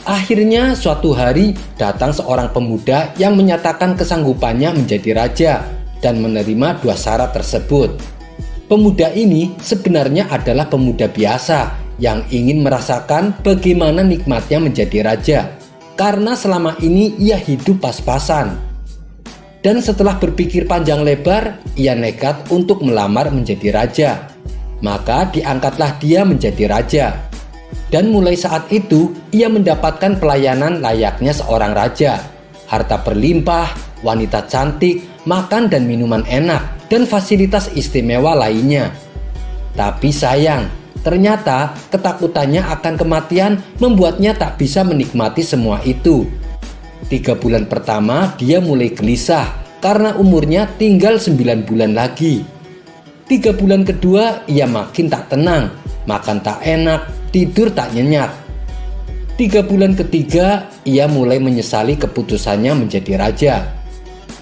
Akhirnya suatu hari datang seorang pemuda yang menyatakan kesanggupannya menjadi raja dan menerima 2 syarat tersebut. Pemuda ini sebenarnya adalah pemuda biasa yang ingin merasakan bagaimana nikmatnya menjadi raja, karena selama ini ia hidup pas-pasan. Dan setelah berpikir panjang lebar, ia nekat untuk melamar menjadi raja. Maka diangkatlah dia menjadi raja. Dan mulai saat itu, ia mendapatkan pelayanan layaknya seorang raja. Harta berlimpah, wanita cantik, makan dan minuman enak, dan fasilitas istimewa lainnya. Tapi sayang, ternyata ketakutannya akan kematian membuatnya tak bisa menikmati semua itu. 3 bulan pertama dia mulai gelisah karena umurnya tinggal 9 bulan lagi. 3 bulan kedua ia makin tak tenang, makan tak enak, tidur tak nyenyak. 3 bulan ketiga ia mulai menyesali keputusannya menjadi raja.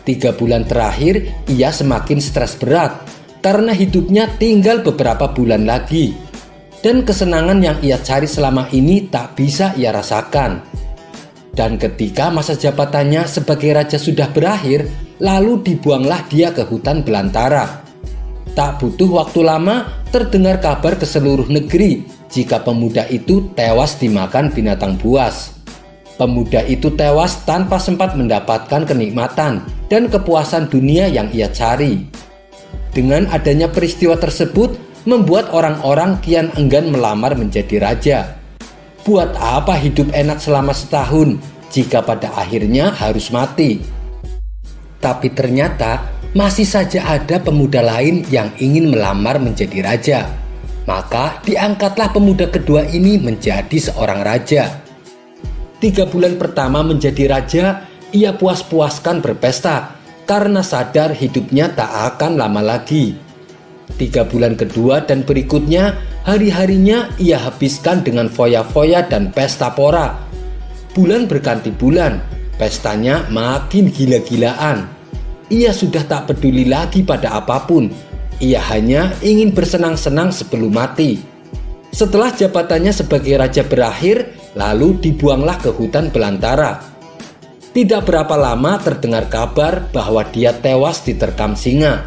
3 bulan terakhir ia semakin stres berat karena hidupnya tinggal beberapa bulan lagi. Dan kesenangan yang ia cari selama ini tak bisa ia rasakan. Dan ketika masa jabatannya sebagai raja sudah berakhir, lalu dibuanglah dia ke hutan belantara. Tak butuh waktu lama, terdengar kabar ke seluruh negeri jika pemuda itu tewas dimakan binatang buas. Pemuda itu tewas tanpa sempat mendapatkan kenikmatan dan kepuasan dunia yang ia cari. Dengan adanya peristiwa tersebut, membuat orang-orang kian enggan melamar menjadi raja. Buat apa hidup enak selama setahun jika pada akhirnya harus mati? Tapi ternyata masih saja ada pemuda lain yang ingin melamar menjadi raja. Maka diangkatlah pemuda kedua ini menjadi seorang raja. 3 bulan pertama menjadi raja, ia puas-puaskan berpesta karena sadar hidupnya tak akan lama lagi. 3 bulan kedua dan berikutnya, hari-harinya ia habiskan dengan foya-foya dan pesta pora. Bulan berganti bulan, pestanya makin gila-gilaan. Ia sudah tak peduli lagi pada apapun. Ia hanya ingin bersenang-senang sebelum mati. Setelah jabatannya sebagai raja berakhir, lalu dibuanglah ke hutan belantara. Tidak berapa lama terdengar kabar bahwa dia tewas diterkam singa.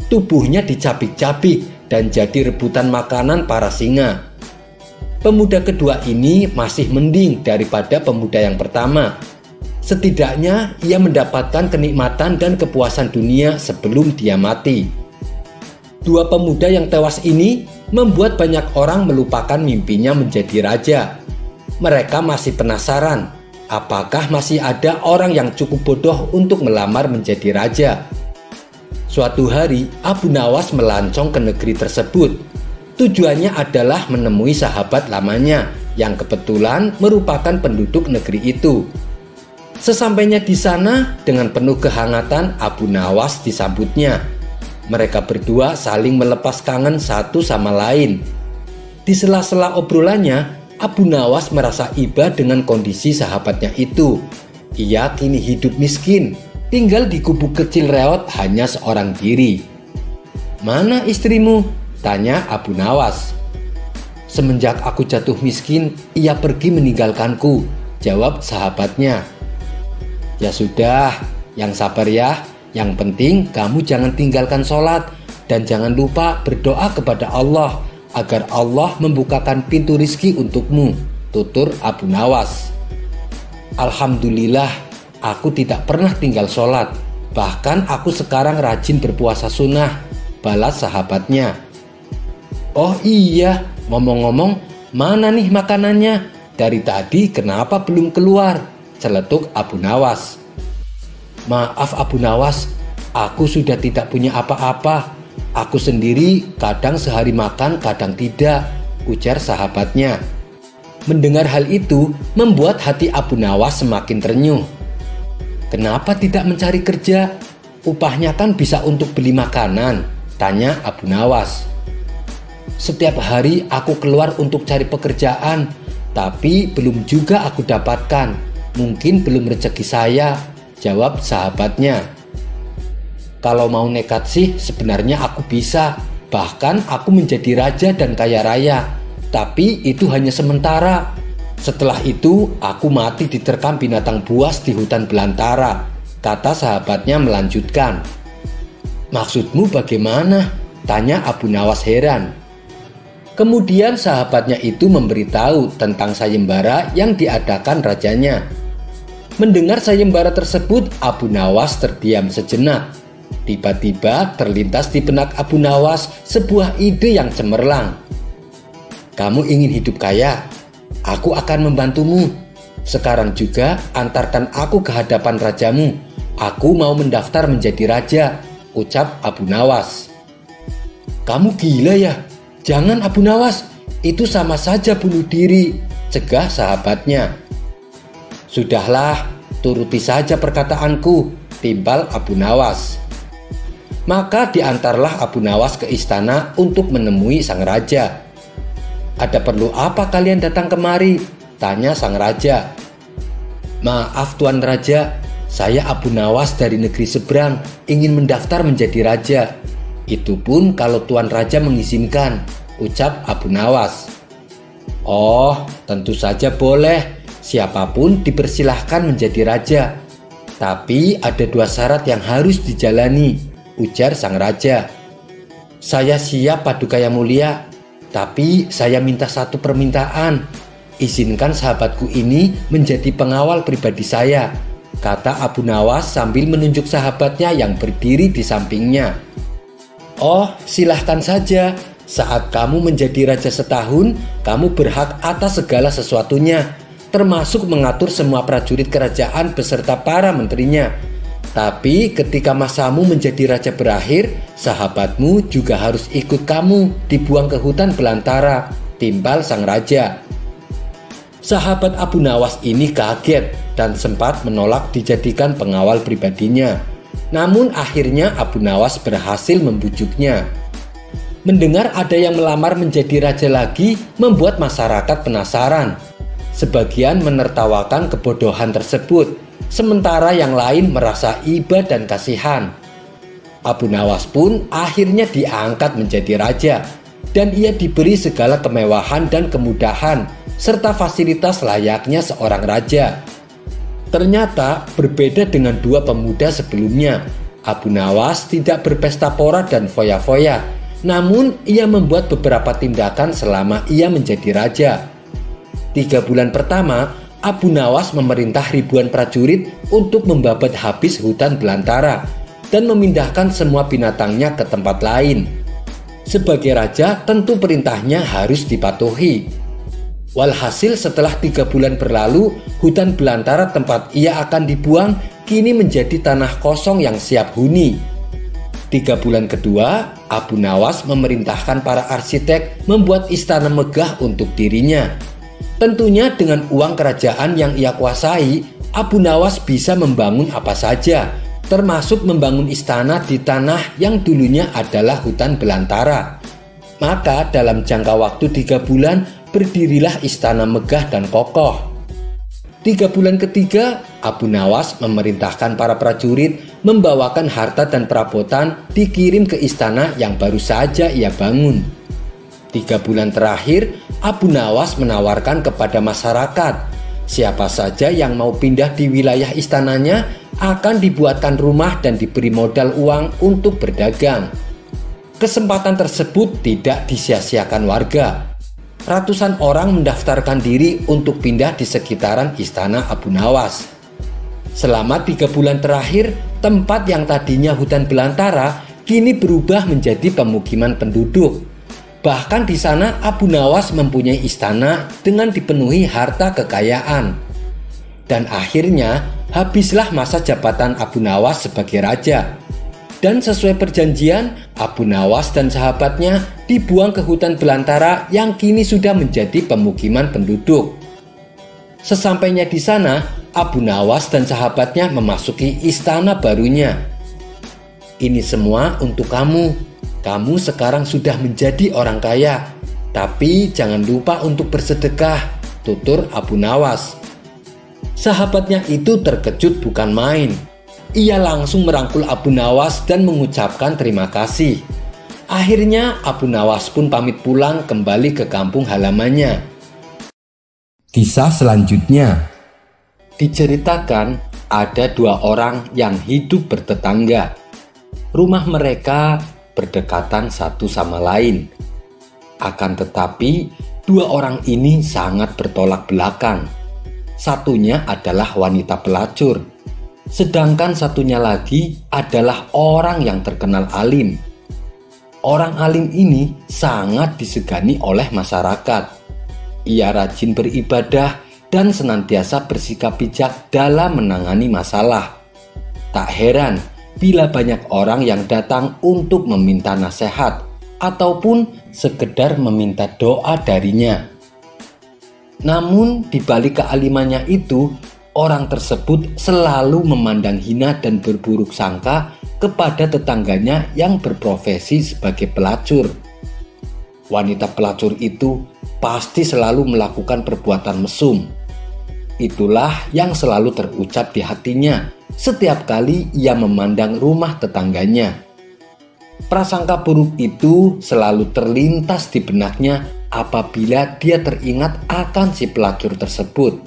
Tubuhnya dicabik-cabik dan jadi rebutan makanan para singa. Pemuda kedua ini masih mending daripada pemuda yang pertama. Setidaknya ia mendapatkan kenikmatan dan kepuasan dunia sebelum dia mati. Dua pemuda yang tewas ini membuat banyak orang melupakan mimpinya menjadi raja. Mereka masih penasaran, apakah masih ada orang yang cukup bodoh untuk melamar menjadi raja. Suatu hari Abu Nawas melancong ke negeri tersebut. Tujuannya adalah menemui sahabat lamanya yang kebetulan merupakan penduduk negeri itu. Sesampainya di sana, dengan penuh kehangatan Abu Nawas disambutnya. Mereka berdua saling melepas kangen satu sama lain. Di sela-sela obrolannya, Abu Nawas merasa iba dengan kondisi sahabatnya itu. Ia kini hidup miskin, tinggal di gubuk kecil reot hanya seorang diri. "Mana istrimu?" tanya Abu Nawas. "Semenjak aku jatuh miskin, ia pergi meninggalkanku," jawab sahabatnya. "Ya sudah, yang sabar ya. Yang penting kamu jangan tinggalkan sholat dan jangan lupa berdoa kepada Allah agar Allah membukakan pintu rizki untukmu," tutur Abu Nawas. "Alhamdulillah, aku tidak pernah tinggal sholat. Bahkan aku sekarang rajin berpuasa sunnah," balas sahabatnya. "Oh iya, ngomong-ngomong, mana nih makanannya? Dari tadi kenapa belum keluar?" celetuk Abu Nawas. "Maaf Abu Nawas, aku sudah tidak punya apa-apa. Aku sendiri kadang sehari makan, kadang tidak," ujar sahabatnya. Mendengar hal itu membuat hati Abu Nawas semakin terenyuh. "Kenapa tidak mencari kerja? Upahnya kan bisa untuk beli makanan," tanya Abu Nawas. "Setiap hari aku keluar untuk cari pekerjaan, tapi belum juga aku dapatkan. Mungkin belum rezeki saya," jawab sahabatnya. "Kalau mau nekat sih sebenarnya aku bisa. Bahkan aku menjadi raja dan kaya raya. Tapi itu hanya sementara. Setelah itu aku mati diterkam binatang buas di hutan belantara," kata sahabatnya melanjutkan. "Maksudmu bagaimana?" tanya Abu Nawas heran. Kemudian sahabatnya itu memberitahu tentang sayembara yang diadakan rajanya. Mendengar sayembara tersebut, Abu Nawas terdiam sejenak. Tiba-tiba terlintas di benak Abu Nawas sebuah ide yang cemerlang. "Kamu ingin hidup kaya? Aku akan membantumu. Sekarang juga antarkan aku ke hadapan rajamu. Aku mau mendaftar menjadi raja," ucap Abu Nawas. "Kamu gila ya? Jangan Abu Nawas, itu sama saja bunuh diri," cegah sahabatnya. "Sudahlah, turuti saja perkataanku," timbal Abu Nawas. Maka diantarlah Abu Nawas ke istana untuk menemui sang raja. "Ada perlu apa kalian datang kemari?" tanya sang raja. "Maaf Tuan Raja, saya Abu Nawas dari negeri seberang ingin mendaftar menjadi raja. Itu pun kalau Tuan Raja mengizinkan," ucap Abu Nawas. "Oh, tentu saja boleh. Siapapun dipersilahkan menjadi raja. Tapi ada 2 syarat yang harus dijalani," ujar sang raja. "Saya siap Paduka Yang Mulia, tapi saya minta satu permintaan. Izinkan sahabatku ini menjadi pengawal pribadi saya," kata Abu Nawas sambil menunjuk sahabatnya yang berdiri di sampingnya. "Oh, silahkan saja. Saat kamu menjadi raja setahun, kamu berhak atas segala sesuatunya, termasuk mengatur semua prajurit kerajaan beserta para menterinya. Tapi ketika masamu menjadi raja berakhir, sahabatmu juga harus ikut kamu dibuang ke hutan belantara," timbal sang raja. Sahabat Abu Nawas ini kaget dan sempat menolak dijadikan pengawal pribadinya. Namun akhirnya Abu Nawas berhasil membujuknya. Mendengar ada yang melamar menjadi raja lagi membuat masyarakat penasaran. Sebagian menertawakan kebodohan tersebut, sementara yang lain merasa iba dan kasihan. Abu Nawas pun akhirnya diangkat menjadi raja, dan ia diberi segala kemewahan dan kemudahan serta fasilitas layaknya seorang raja. Ternyata berbeda dengan 2 pemuda sebelumnya. Abu Nawas tidak berpesta pora dan foya-foya, Namun ia membuat beberapa tindakan selama ia menjadi raja. 3 bulan pertama, Abu Nawas memerintah ribuan prajurit untuk membabat habis hutan belantara dan memindahkan semua binatangnya ke tempat lain. Sebagai raja, tentu perintahnya harus dipatuhi. Walhasil setelah 3 bulan berlalu, hutan belantara tempat ia akan dibuang kini menjadi tanah kosong yang siap huni. 3 bulan kedua, Abu Nawas memerintahkan para arsitek membuat istana megah untuk dirinya. Tentunya dengan uang kerajaan yang ia kuasai, Abu Nawas bisa membangun apa saja, termasuk membangun istana di tanah yang dulunya adalah hutan belantara. Maka dalam jangka waktu 3 bulan, berdirilah istana megah dan kokoh. 3 bulan ketiga, Abu Nawas memerintahkan para prajurit membawakan harta dan perabotan dikirim ke istana yang baru saja ia bangun. 3 bulan terakhir, Abu Nawas menawarkan kepada masyarakat, siapa saja yang mau pindah di wilayah istananya akan dibuatkan rumah dan diberi modal uang untuk berdagang. Kesempatan tersebut tidak disia-siakan warga. Ratusan orang mendaftarkan diri untuk pindah di sekitaran istana Abu Nawas. Selama 3 bulan terakhir, tempat yang tadinya hutan belantara kini berubah menjadi pemukiman penduduk. Bahkan di sana Abu Nawas mempunyai istana dengan dipenuhi harta kekayaan. Dan akhirnya habislah masa jabatan Abu Nawas sebagai raja. Dan sesuai perjanjian, Abu Nawas dan sahabatnya dibuang ke hutan belantara yang kini sudah menjadi pemukiman penduduk. Sesampainya di sana, Abu Nawas dan sahabatnya memasuki istana barunya. Ini semua untuk kamu. Kamu sekarang sudah menjadi orang kaya. Tapi jangan lupa untuk bersedekah, tutur Abu Nawas. Sahabatnya itu terkejut bukan main. Ia langsung merangkul Abu Nawas dan mengucapkan terima kasih. Akhirnya Abu Nawas pun pamit pulang kembali ke kampung halamannya. Kisah selanjutnya diceritakan ada 2 orang yang hidup bertetangga. Rumah mereka berdekatan satu sama lain. Akan tetapi 2 orang ini sangat bertolak belakang. Satunya adalah wanita pelacur, sedangkan satunya lagi adalah orang yang terkenal alim. Orang alim ini sangat disegani oleh masyarakat. Ia rajin beribadah dan senantiasa bersikap bijak dalam menangani masalah. Tak heran bila banyak orang yang datang untuk meminta nasihat ataupun sekedar meminta doa darinya. Namun di balik kealimannya itu, orang tersebut selalu memandang hina dan berburuk sangka kepada tetangganya yang berprofesi sebagai pelacur. Wanita pelacur itu pasti selalu melakukan perbuatan mesum. Itulah yang selalu terucap di hatinya setiap kali ia memandang rumah tetangganya. Prasangka buruk itu selalu terlintas di benaknya apabila dia teringat akan si pelacur tersebut.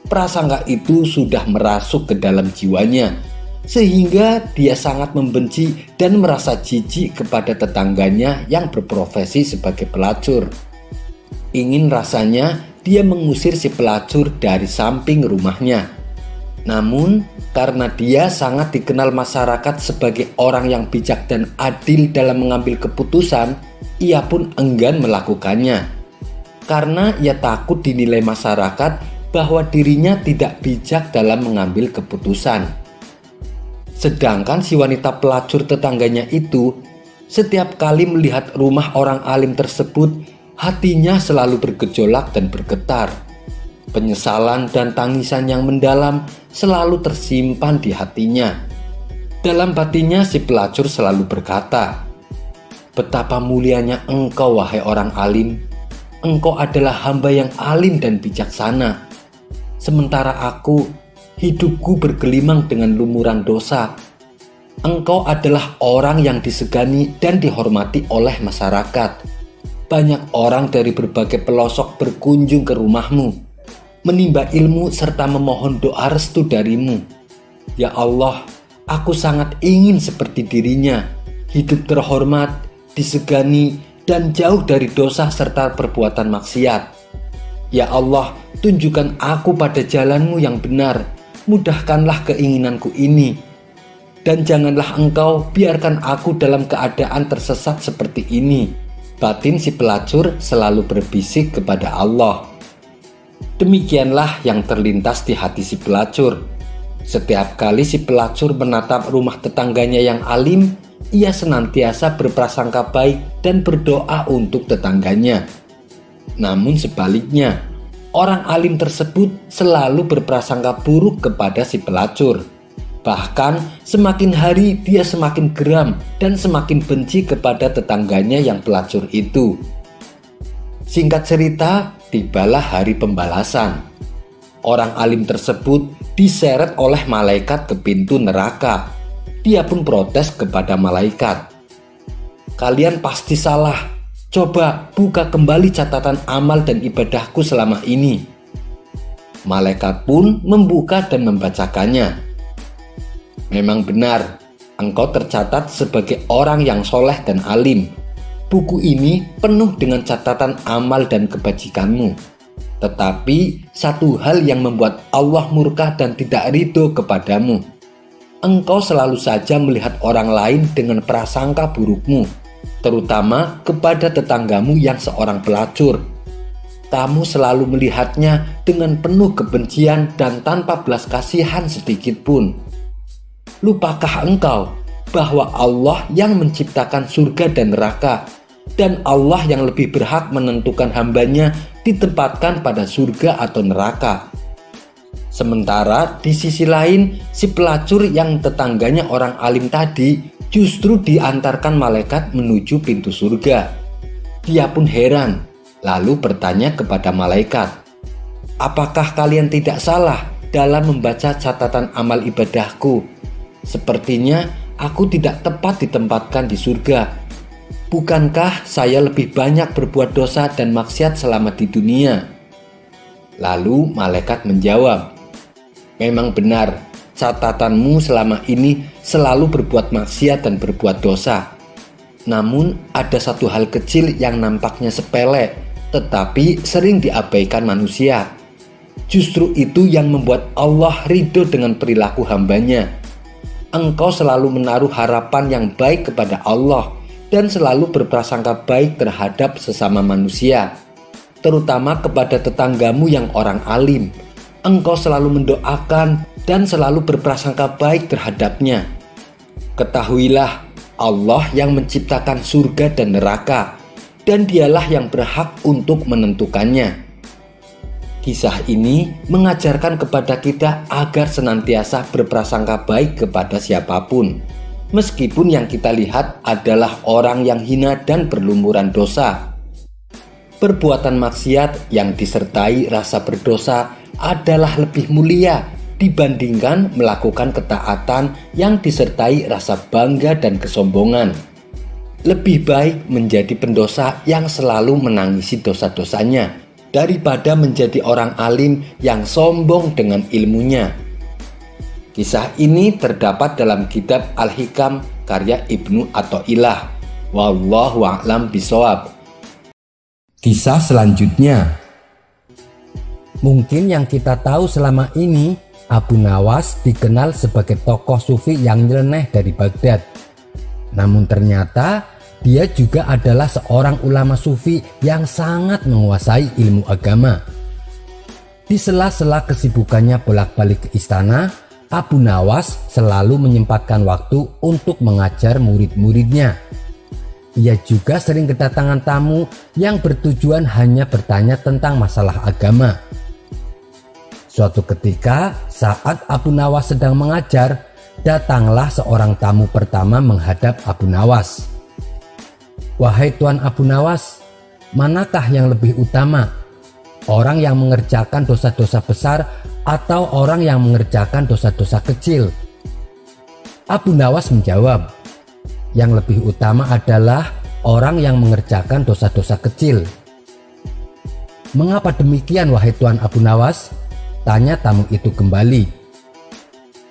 Prasangka itu sudah merasuk ke dalam jiwanya, sehingga dia sangat membenci dan merasa jijik kepada tetangganya yang berprofesi sebagai pelacur. Ingin rasanya dia mengusir si pelacur dari samping rumahnya. Namun, karena dia sangat dikenal masyarakat sebagai orang yang bijak dan adil dalam mengambil keputusan, ia pun enggan melakukannya. Karena ia takut dinilai masyarakat bahwa dirinya tidak bijak dalam mengambil keputusan. Sedangkan si wanita pelacur tetangganya itu, setiap kali melihat rumah orang alim tersebut, hatinya selalu bergejolak dan bergetar. Penyesalan dan tangisan yang mendalam selalu tersimpan di hatinya. Dalam batinnya si pelacur selalu berkata, "Betapa mulianya engkau wahai orang alim. Engkau adalah hamba yang alim dan bijaksana. Sementara aku, hidupku bergelimang dengan lumuran dosa. Engkau adalah orang yang disegani dan dihormati oleh masyarakat. Banyak orang dari berbagai pelosok berkunjung ke rumahmu, menimba ilmu serta memohon doa restu darimu. Ya Allah, aku sangat ingin seperti dirinya, hidup terhormat, disegani, dan jauh dari dosa serta perbuatan maksiat. Ya Allah, tunjukkan aku pada jalan-Mu yang benar, mudahkanlah keinginanku ini, dan janganlah Engkau biarkan aku dalam keadaan tersesat seperti ini. Batin si pelacur selalu berbisik kepada Allah. Demikianlah yang terlintas di hati si pelacur. Setiap kali si pelacur menatap rumah tetangganya yang alim, ia senantiasa berprasangka baik dan berdoa untuk tetangganya. Namun sebaliknya, orang alim tersebut selalu berprasangka buruk kepada si pelacur. Bahkan semakin hari dia semakin geram dan semakin benci kepada tetangganya yang pelacur itu. Singkat cerita, tibalah hari pembalasan. Orang alim tersebut diseret oleh malaikat ke pintu neraka. Dia pun protes kepada malaikat. Kalian pasti salah. Coba buka kembali catatan amal dan ibadahku selama ini. Malaikat pun membuka dan membacakannya. Memang benar, engkau tercatat sebagai orang yang soleh dan alim. Buku ini penuh dengan catatan amal dan kebajikanmu. Tetapi satu hal yang membuat Allah murka dan tidak ridho kepadamu. Engkau selalu saja melihat orang lain dengan prasangka burukmu, terutama kepada tetanggamu yang seorang pelacur. Kamu selalu melihatnya dengan penuh kebencian dan tanpa belas kasihan sedikit pun. Lupakah engkau bahwa Allah yang menciptakan surga dan neraka, dan Allah yang lebih berhak menentukan hambanya ditempatkan pada surga atau neraka? Sementara di sisi lain, si pelacur yang tetangganya orang alim tadi justru diantarkan malaikat menuju pintu surga. Dia pun heran, lalu bertanya kepada malaikat, "Apakah kalian tidak salah dalam membaca catatan amal ibadahku? Sepertinya aku tidak tepat ditempatkan di surga. Bukankah saya lebih banyak berbuat dosa dan maksiat selama di dunia?" Lalu malaikat menjawab, "Memang benar, catatanmu selama ini selalu berbuat maksiat dan berbuat dosa. Namun ada satu hal kecil yang nampaknya sepele, tetapi sering diabaikan manusia. Justru itu yang membuat Allah ridho dengan perilaku hambanya. Engkau selalu menaruh harapan yang baik kepada Allah dan selalu berprasangka baik terhadap sesama manusia, terutama kepada tetanggamu yang orang alim. Engkau selalu mendoakan dan selalu berprasangka baik terhadapnya. Ketahuilah, Allah yang menciptakan surga dan neraka, dan dialah yang berhak untuk menentukannya." Kisah ini mengajarkan kepada kita agar senantiasa berprasangka baik kepada siapapun, meskipun yang kita lihat adalah orang yang hina dan berlumuran dosa. Perbuatan maksiat yang disertai rasa berdosa adalah lebih mulia dibandingkan melakukan ketaatan yang disertai rasa bangga dan kesombongan. Lebih baik menjadi pendosa yang selalu menangisi dosa-dosanya daripada menjadi orang alim yang sombong dengan ilmunya. Kisah ini terdapat dalam kitab Al-Hikam karya Ibnu Athaillah. Wallahu a'lam bishawab. Kisah selanjutnya. Mungkin yang kita tahu selama ini, Abu Nawas dikenal sebagai tokoh sufi yang nyeleneh dari Baghdad. Namun ternyata dia juga adalah seorang ulama sufi yang sangat menguasai ilmu agama. Di sela-sela kesibukannya bolak-balik ke istana, Abu Nawas selalu menyempatkan waktu untuk mengajar murid-muridnya. Ia juga sering kedatangan tamu yang bertujuan hanya bertanya tentang masalah agama. Suatu ketika, saat Abu Nawas sedang mengajar, datanglah seorang tamu pertama menghadap Abu Nawas. "Wahai Tuan Abu Nawas, manakah yang lebih utama? Orang yang mengerjakan dosa-dosa besar atau orang yang mengerjakan dosa-dosa kecil?" Abu Nawas menjawab, "Yang lebih utama adalah orang yang mengerjakan dosa-dosa kecil." "Mengapa demikian, wahai Tuan Abu Nawas?" tanya tamu itu kembali.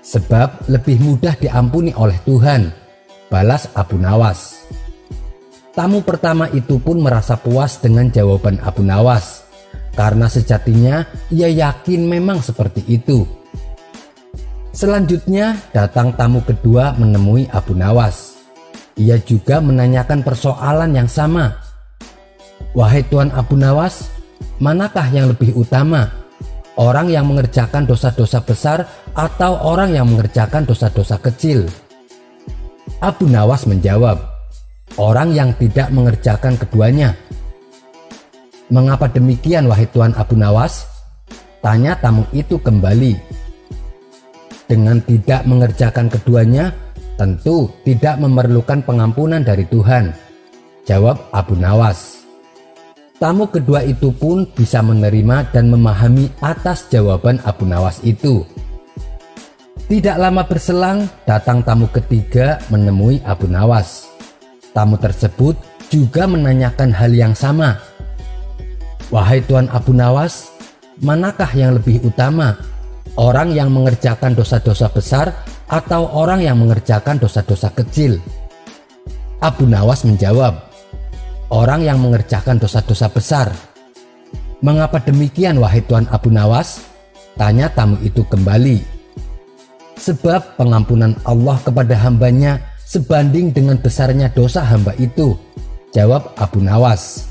"Sebab lebih mudah diampuni oleh Tuhan," balas Abu Nawas. Tamu pertama itu pun merasa puas dengan jawaban Abu Nawas, karena sejatinya ia yakin memang seperti itu. Selanjutnya datang tamu kedua menemui Abu Nawas. Ia juga menanyakan persoalan yang sama. "Wahai Tuan Abu Nawas, manakah yang lebih utama? Orang yang mengerjakan dosa-dosa besar atau orang yang mengerjakan dosa-dosa kecil?" Abu Nawas menjawab, "Orang yang tidak mengerjakan keduanya." "Mengapa demikian, wahai Tuan Abu Nawas?" tanya tamu itu kembali. "Dengan tidak mengerjakan keduanya, tentu tidak memerlukan pengampunan dari Tuhan," jawab Abu Nawas. Tamu kedua itu pun bisa menerima dan memahami atas jawaban Abu Nawas itu. Tidak lama berselang, datang tamu ketiga menemui Abu Nawas. Tamu tersebut juga menanyakan hal yang sama. "Wahai Tuan Abu Nawas, manakah yang lebih utama? Orang yang mengerjakan dosa-dosa besar atau orang yang mengerjakan dosa-dosa kecil?" Abu Nawas menjawab, "Orang yang mengerjakan dosa-dosa besar." "Mengapa demikian, wahai Tuan Abu Nawas?" tanya tamu itu kembali. "Sebab pengampunan Allah kepada hambanya sebanding dengan besarnya dosa hamba itu," jawab Abu Nawas.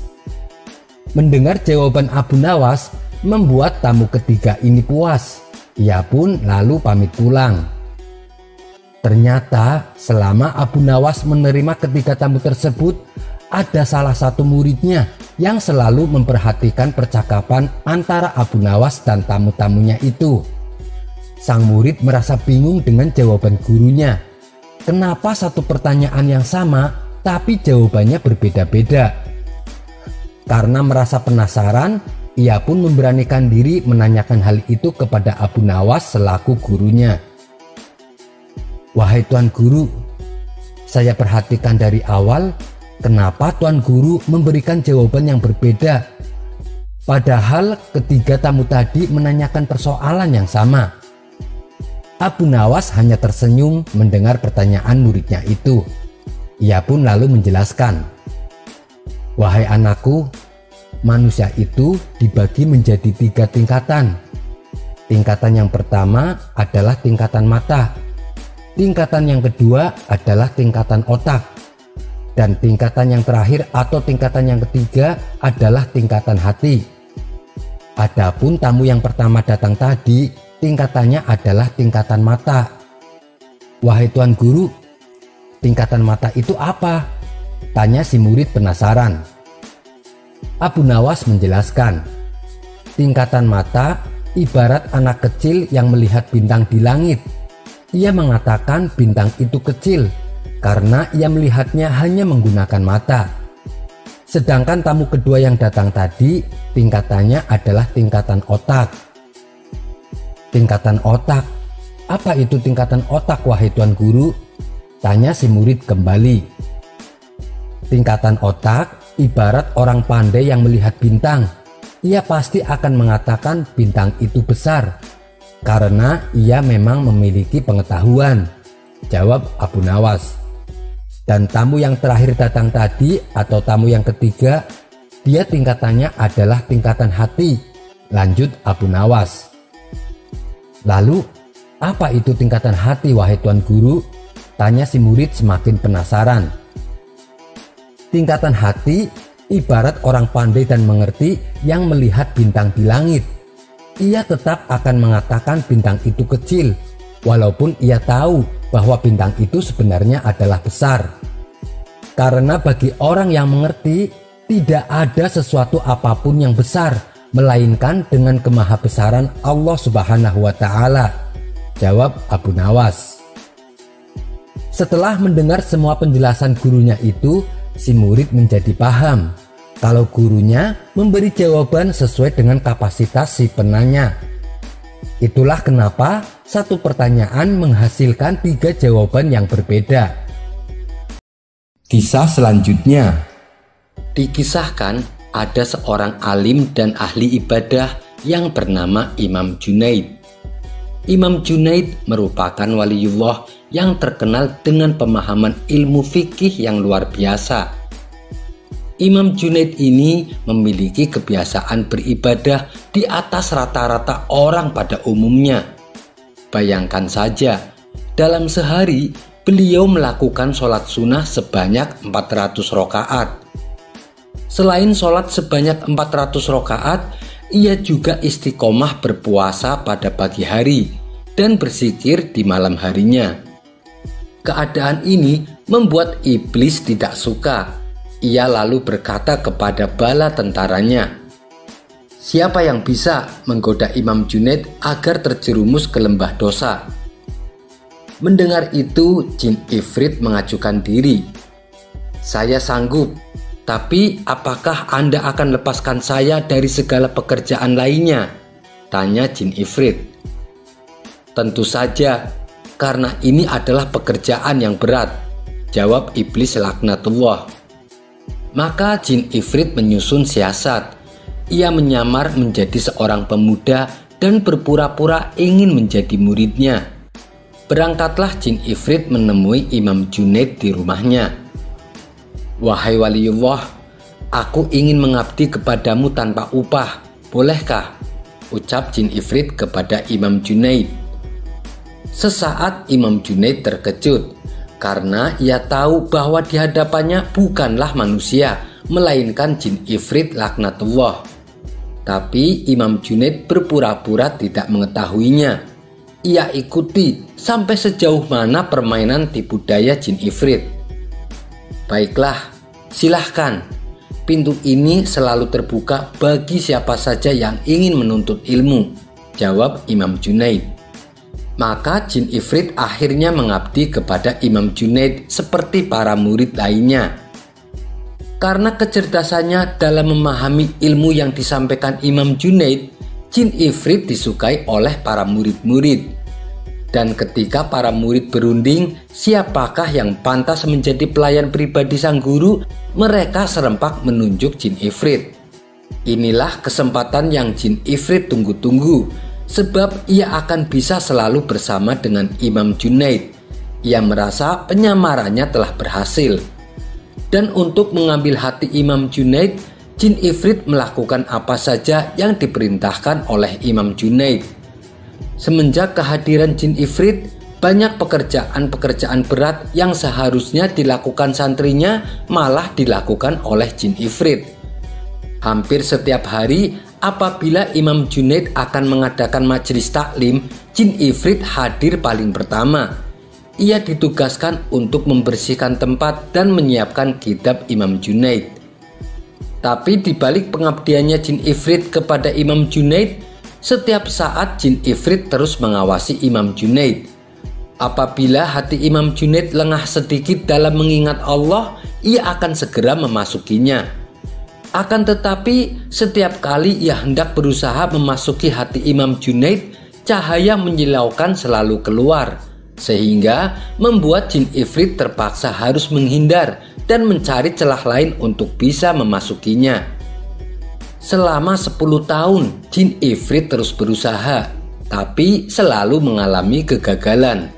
Mendengar jawaban Abu Nawas membuat tamu ketiga ini puas. Ia pun lalu pamit pulang. Ternyata selama Abu Nawas menerima ketiga tamu tersebut, ada salah satu muridnya yang selalu memperhatikan percakapan antara Abu Nawas dan tamu-tamunya itu. Sang murid merasa bingung dengan jawaban gurunya. Kenapa satu pertanyaan yang sama tapi jawabannya berbeda-beda? Karena merasa penasaran, ia pun memberanikan diri menanyakan hal itu kepada Abu Nawas selaku gurunya. "Wahai Tuan Guru, saya perhatikan dari awal, kenapa Tuan Guru memberikan jawaban yang berbeda? Padahal ketiga tamu tadi menanyakan persoalan yang sama." Abu Nawas hanya tersenyum mendengar pertanyaan muridnya itu. Ia pun lalu menjelaskan, "Wahai anakku, manusia itu dibagi menjadi 3 tingkatan. Tingkatan yang pertama adalah tingkatan mata. Tingkatan yang kedua adalah tingkatan otak. Dan tingkatan yang terakhir atau tingkatan yang ketiga adalah tingkatan hati. Adapun tamu yang pertama datang tadi, tingkatannya adalah tingkatan mata." "Wahai Tuan Guru, tingkatan mata itu apa?" tanya si murid penasaran. Abu Nawas menjelaskan, tingkatan mata ibarat anak kecil yang melihat bintang di langit. Ia mengatakan bintang itu kecil karena ia melihatnya hanya menggunakan mata. Sedangkan tamu kedua yang datang tadi, tingkatannya adalah tingkatan otak. "Tingkatan otak? Apa itu tingkatan otak, wahai Tuan Guru?" tanya si murid kembali. "Tingkatan otak ibarat orang pandai yang melihat bintang. Ia pasti akan mengatakan bintang itu besar karena ia memang memiliki pengetahuan," jawab Abu Nawas. "Dan tamu yang terakhir datang tadi atau tamu yang ketiga, dia tingkatannya adalah tingkatan hati," lanjut Abu Nawas. "Lalu apa itu tingkatan hati, wahai Tuan Guru?" tanya si murid semakin penasaran. "Tingkatan hati ibarat orang pandai dan mengerti yang melihat bintang di langit. Ia tetap akan mengatakan bintang itu kecil, walaupun ia tahu bahwa bintang itu sebenarnya adalah besar. Karena bagi orang yang mengerti, tidak ada sesuatu apapun yang besar, melainkan dengan kemahabesaran Allah Subhanahu wa Ta'ala," jawab Abu Nawas. Setelah mendengar semua penjelasan gurunya itu, si murid menjadi paham kalau gurunya memberi jawaban sesuai dengan kapasitas si penanya. Itulah kenapa satu pertanyaan menghasilkan 3 jawaban yang berbeda. Kisah selanjutnya. Dikisahkan ada seorang alim dan ahli ibadah yang bernama Imam Junaid. Imam Junaid merupakan waliullah yang terkenal dengan pemahaman ilmu fikih yang luar biasa. Imam Junaid ini memiliki kebiasaan beribadah di atas rata-rata orang pada umumnya. Bayangkan saja, dalam sehari beliau melakukan sholat sunnah sebanyak 400 rakaat. Selain sholat sebanyak 400 rakaat, ia juga istiqomah berpuasa pada pagi hari dan berzikir di malam harinya. Keadaan ini membuat iblis tidak suka. Ia lalu berkata kepada bala tentaranya, "Siapa yang bisa menggoda Imam Junaid agar terjerumus ke lembah dosa?" Mendengar itu, jin ifrit mengajukan diri. "Saya sanggup, tapi apakah Anda akan lepaskan saya dari segala pekerjaan lainnya?" tanya jin ifrit. "Tentu saja, karena ini adalah pekerjaan yang berat," jawab iblis laknatullah. Maka jin ifrit menyusun siasat. Ia menyamar menjadi seorang pemuda dan berpura-pura ingin menjadi muridnya. Berangkatlah jin ifrit menemui Imam Junaid di rumahnya. "Wahai waliullah, aku ingin mengabdi kepadamu tanpa upah, bolehkah?" ucap jin ifrit kepada Imam Junaid. Sesaat Imam Junaid terkejut karena ia tahu bahwa di hadapannya bukanlah manusia, melainkan jin ifrit laknatullah. Tapi Imam Junaid berpura-pura tidak mengetahuinya. Ia ikuti sampai sejauh mana permainan tipu daya jin ifrit. "Baiklah, silahkan. Pintu ini selalu terbuka bagi siapa saja yang ingin menuntut ilmu," jawab Imam Junaid. Maka jin ifrit akhirnya mengabdi kepada Imam Junaid seperti para murid lainnya. Karena kecerdasannya dalam memahami ilmu yang disampaikan Imam Junaid, jin ifrit disukai oleh para murid-murid. Dan ketika para murid berunding siapakah yang pantas menjadi pelayan pribadi sang guru, mereka serempak menunjuk jin ifrit. Inilah kesempatan yang jin ifrit tunggu-tunggu, sebab ia akan bisa selalu bersama dengan Imam Junaid. Ia merasa penyamarannya telah berhasil. Dan untuk mengambil hati Imam Junaid, jin ifrit melakukan apa saja yang diperintahkan oleh Imam Junaid. Semenjak kehadiran jin ifrit, banyak pekerjaan-pekerjaan berat yang seharusnya dilakukan santrinya malah dilakukan oleh jin ifrit. Hampir setiap hari apabila Imam Junaid akan mengadakan majelis taklim, jin ifrit hadir paling pertama. Ia ditugaskan untuk membersihkan tempat dan menyiapkan kitab Imam Junaid. Tapi di balik pengabdiannya jin ifrit kepada Imam Junaid, setiap saat jin ifrit terus mengawasi Imam Junaid. Apabila hati Imam Junaid lengah sedikit dalam mengingat Allah, ia akan segera memasukinya. Akan tetapi setiap kali ia hendak berusaha memasuki hati Imam Junaid, cahaya menyilaukan selalu keluar, sehingga membuat jin ifrit terpaksa harus menghindar dan mencari celah lain untuk bisa memasukinya. Selama 10 tahun jin ifrit terus berusaha, tapi selalu mengalami kegagalan.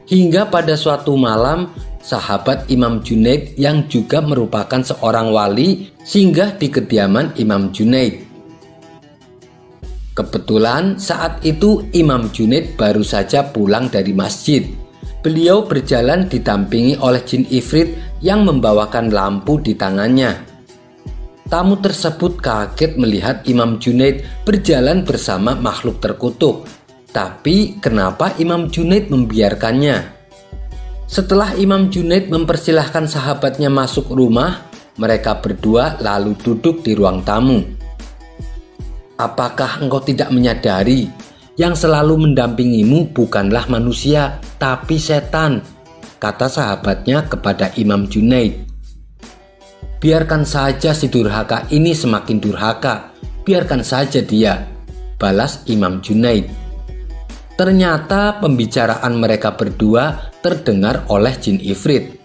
Hingga pada suatu malam, sahabat Imam Junaid yang juga merupakan seorang wali singgah di kediaman Imam Junaid. Kebetulan saat itu Imam Junaid baru saja pulang dari masjid. Beliau berjalan didampingi oleh jin ifrit yang membawakan lampu di tangannya. Tamu tersebut kaget melihat Imam Junaid berjalan bersama makhluk terkutuk. Tapi kenapa Imam Junaid membiarkannya? Setelah Imam Junaid mempersilahkan sahabatnya masuk rumah, mereka berdua lalu duduk di ruang tamu. "Apakah engkau tidak menyadari yang selalu mendampingimu bukanlah manusia, tapi setan?" kata sahabatnya kepada Imam Junaid. "Biarkan saja si durhaka ini semakin durhaka, biarkan saja dia," balas Imam Junaid. Ternyata pembicaraan mereka berdua terdengar oleh jin ifrit.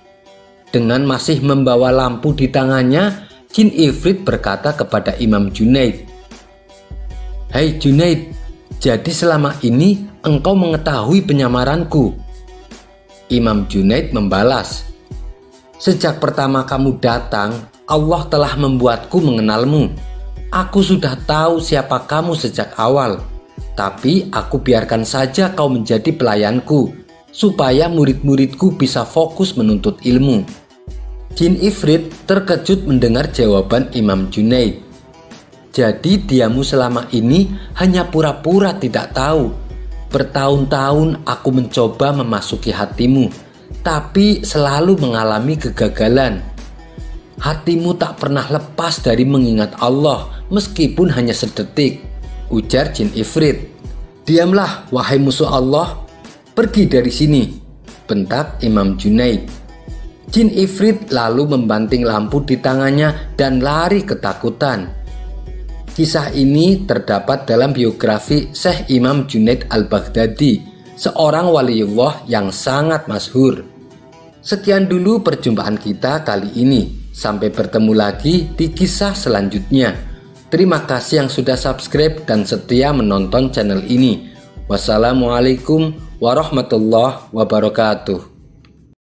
Dengan masih membawa lampu di tangannya, jin ifrit berkata kepada Imam Junaid, "Hai Junaid, jadi selama ini engkau mengetahui penyamaranku?" Imam Junaid membalas, "Sejak pertama kamu datang, Allah telah membuatku mengenalmu. Aku sudah tahu siapa kamu sejak awal. Tapi aku biarkan saja kau menjadi pelayanku, supaya murid-muridku bisa fokus menuntut ilmu. Jin Ifrit terkejut mendengar jawaban Imam Junaid. Jadi diamu selama ini hanya pura-pura tidak tahu. Bertahun-tahun aku mencoba memasuki hatimu, tapi selalu mengalami kegagalan. Hatimu tak pernah lepas dari mengingat Allah meskipun hanya sedetik, ujar Jin Ifrit. Diamlah wahai musuh Allah, pergi dari sini, bentak Imam Junaid. Jin Ifrit lalu membanting lampu di tangannya dan lari ketakutan. Kisah ini terdapat dalam biografi Syekh Imam Junaid al-Baghdadi, seorang waliullah yang sangat masyhur. Sekian dulu perjumpaan kita kali ini. Sampai bertemu lagi di kisah selanjutnya. Terima kasih yang sudah subscribe dan setia menonton channel ini. Wassalamualaikum warahmatullahi wabarakatuh.